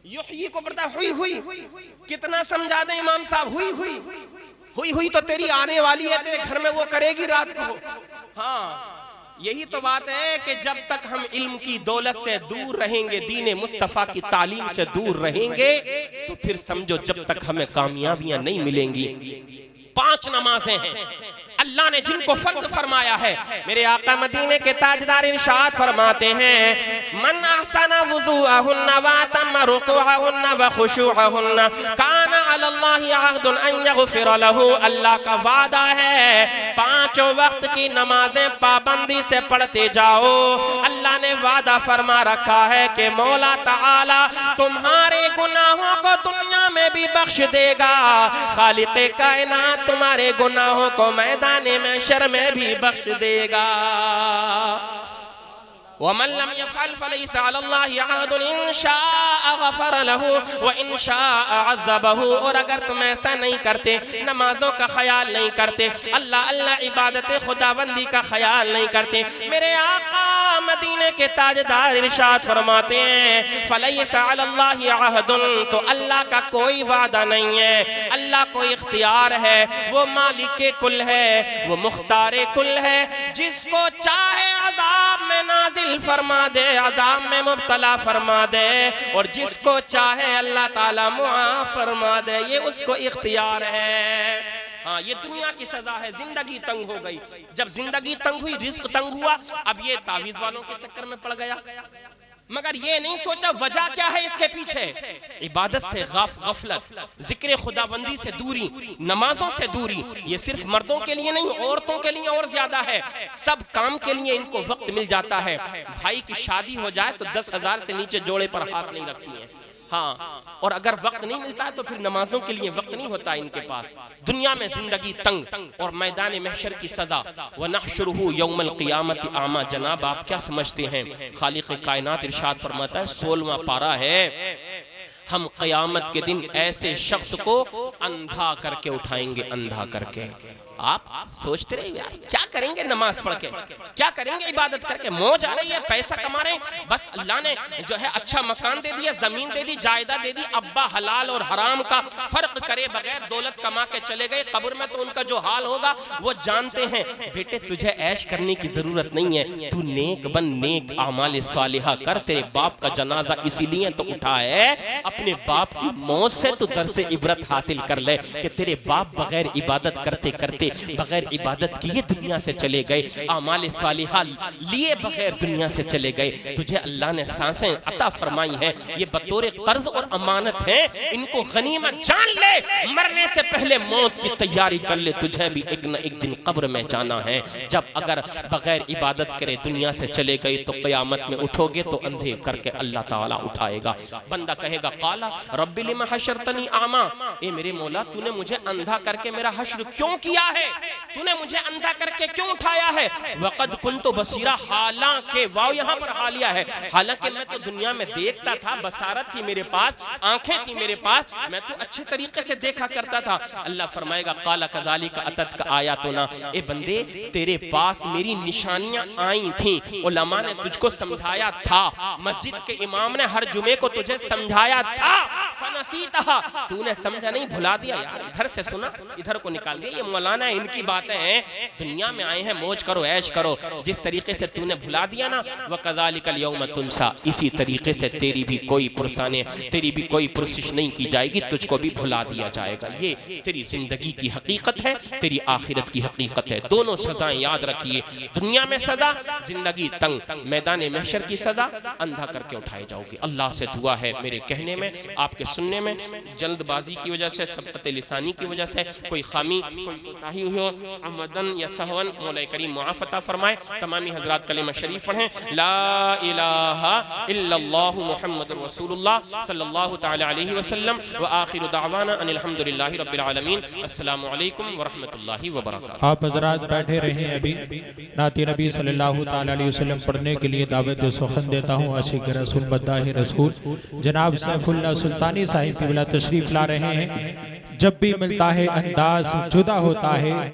युहयी को पढ़ता है हुई हुई। कितना समझा दे इमाम साहब, हुई हुई हुई हुई तो तेरी आने वाली है, तेरे घर में वो करेगी रात को। हाँ, यही तो बात है कि जब तक हम इल्म की दौलत से दूर रहेंगे, दीन मुस्तफा की तालीम से दूर रहेंगे, तो फिर समझो जब तक हमें कामयाबियां नहीं मिलेंगी। 5 नमाजें हैं अल्लाह ने जिनको फर्ज फरमाया है। मेरे आका मदीने के ताजदार इरशाद फरमाते हैं, मन अहसना वुज़ूअहुन्ना व तम्मा रुकूअहुन्ना व खुशूअहुन्ना काना अलल्लाहि अहदुन अन यगफिर लहू। अल्लाह का वादा है 5 वक्त की नमाजें पाबंदी से पढ़ते जाओ। अल्लाह ने वादा फरमा रखा है कि मौला ताला तुम्हारे गुनाहों को दुनिया में भी बख्श देगा, खालिक़े कायनात तुम्हारे गुनाहों को मैदान में शर में भी बख्श देगा। वमन लम यफ़अल फलैसा अलल्लाहि अहदुन इन शाअ गफ़र लहू व इन शाअ अज़बहू। और अगर तुम ऐसा नहीं करते, नमाजों का ख्याल नहीं करते, अल्लाह अल्लाह इबादत खुदाबंदी का ख्याल नहीं करते, मेरे आका मदीने के ताजदार इरशाद फरमाते हैं, फलैसा अलल्लाहि अहदुन, तो अल्लाह का कोई वादा नहीं है, अल्लाह को इख्तियार है, वो मालिक कुल है, वो मुख्तार कुल है, जिसको चाहे अज़ाब में नाजिल फरमा दे, अज़ाब में मुब्तला फरमा दे, और जिसको चाहे अल्लाह ताला मुआफ़ फरमा दे, ये उसको इख्तियार है। हाँ, ये दुनिया की सजा है। जिंदगी तंग हो गई, जब जिंदगी तंग हुई, रिस्क तंग हुआ, अब ये तावीज़ वालों के चक्कर में पड़ गया। मगर ये नहीं सोचा वजह क्या है इसके पीछे। इबादत से गफलत, जिक्र खुदाबंदी से दूरी, नमाजों से दूरी। ये सिर्फ मर्दों के लिए नहीं, औरतों के लिए और ज्यादा है। सब काम के लिए इनको वक्त मिल जाता है। भाई की शादी हो जाए तो 10,000 से नीचे जोड़े पर हाथ नहीं रखती हैं। हाँ, और अगर वक्त नहीं मिलता है तो फिर नमाजों के लिए वक्त नहीं होता इनके पास। दुनिया में जिंदगी तंग और मैदान महशर की सजा। व नहशुरुहु यौमल क़ियामत आमा। जनाब आप क्या समझते हैं, खालिक कायनात इरशाद फरमाता है, 16वां पारा है, हम क़यामत के दिन ऐसे शख्स को अंधा करके उठाएंगे, अंधा करके। आप सोचते रहे यार क्या करेंगे नमाज पढ़ के, क्या करेंगे इबादत करके। मौज आ रही है, पैसा कमा रहे हैं, बस अल्लाह ने जो है अच्छा मकान दे दिया, जमीन दे दी, जायदाद दे दी। अब्बा हलाल और हराम का फर्क करे बगैर दौलत कमा के चले गए। कब्र में तो उनका जो हाल होगा वो जानते हैं। बेटे तुझे ऐश करने की जरूरत नहीं है, तू नेक बन, नेक आमाल सालिहा कर। तेरे बाप का जनाजा इसीलिए तो उठा है, अपने बाप की मौत से तू दर्से इबरत हासिल कर ले कि तेरे बाप बगैर इबादत करते करते, बगैर इबादत किए दुनिया से चले गए, आमाल सालिहा लिए बगैर दुनिया से चले गए। तुझे अल्लाह ने सांसें अता फरमाई है, ये बतौर कर्ज और अमानत है, इनको गनीमत जान ले। मरने से पहले मौत की तैयारी कर ले, तुझे भी एक न एक दिन कब्र में जाना है। जब अगर बगैर इबादत करे दुनिया से चले गए तो क़यामत में उठोगे तो अंधे करके अल्लाह ताला उठाएगा। बंदा कहेगा काला रब्बी लिमा हशरतनी आमा, ए मेरे मौला तूने मुझे अंधा करके मेरा हश्र क्यों किया है, तूने मुझे अंधा करके क्यों उठाया है। वक़द कुन्तु बसीरा, हालांकि वाव यहाँ पर हालिया है, हालांकि मैं तो दुनिया में देखता था, बसारत थी मेरे पास, आंखें थी मेरे पास, मैं तो अच्छे तरीके से देखा करता था। अल्लाह फरमाएगा काला कज़ालिका अतत का आयातुना, ए बंदे तेरे पास मेरी निशानियां आई थी, उलमा ने तुझको समझाया था, मस्जिद के इमाम ने हर जुमे को तुझे समझाया था, फनसीतहा तूने समझा नहीं, भुला दिया। यार इधर से सुना इधर को निकाल दिया, ये मौलाना इनकी बातें हैं। दुनिया में आए हैं मौज करो, ऐश करो, जिस तरीके से तूने भुला दिया ना, व कज़ालिकल यौम तुनसा, इसी तरीके से तेरी भी कोई पुरसाने, तेरी भी कोई पुरसिश नहीं की जाएगी, तुझको भी भुला दिया जाएगा। ये तेरी जिंदगी की हकीकत है, तेरी आखिरत की हकीकत है। दोनों सजाएं याद रखिए, दुनिया में सजा, जिंदगी तंग, मैदान महशर की सजा, अंधा करके उठाए जाओगे। अल्लाह से दुआ है मेरे कहने में, आपके सुनने में जल्दबाजी की वजह से, सबकत लिसानी की वजह से कोई खामी, कोई कोताही हुई हो, अमदन या सहवन, मौला करीम मुआफ़ता फरमाए। तमामी हजरात कलिमा शरीफ पढ़ें, ला इलाहा इल्लल्लाहु मुहम्मदुर रसूलुल्लाह सल्लल्लाहु तआला अलैहि वसल्लम व आखिरु दावाना अनिल हम्दुलिल्लाहि रब्बिल आलमीन। अस्सलामु अलैकुम व रहमतुल्लाहि व बरकातहू। आप हजरात बैठे रहें, अभी नाती नबी सल्लल्लाहु तआला अलैहि वसल्लम पढ़ने के लिए दावत सुखन देता हूँ। आशिक रसूल मद्दाह रसूल जनाब सैफुल्लाह सुल्तानी साहिब की बिला तशरीफ ला रहे हैं। जब भी मिलता है अंदाज जुदा होता है।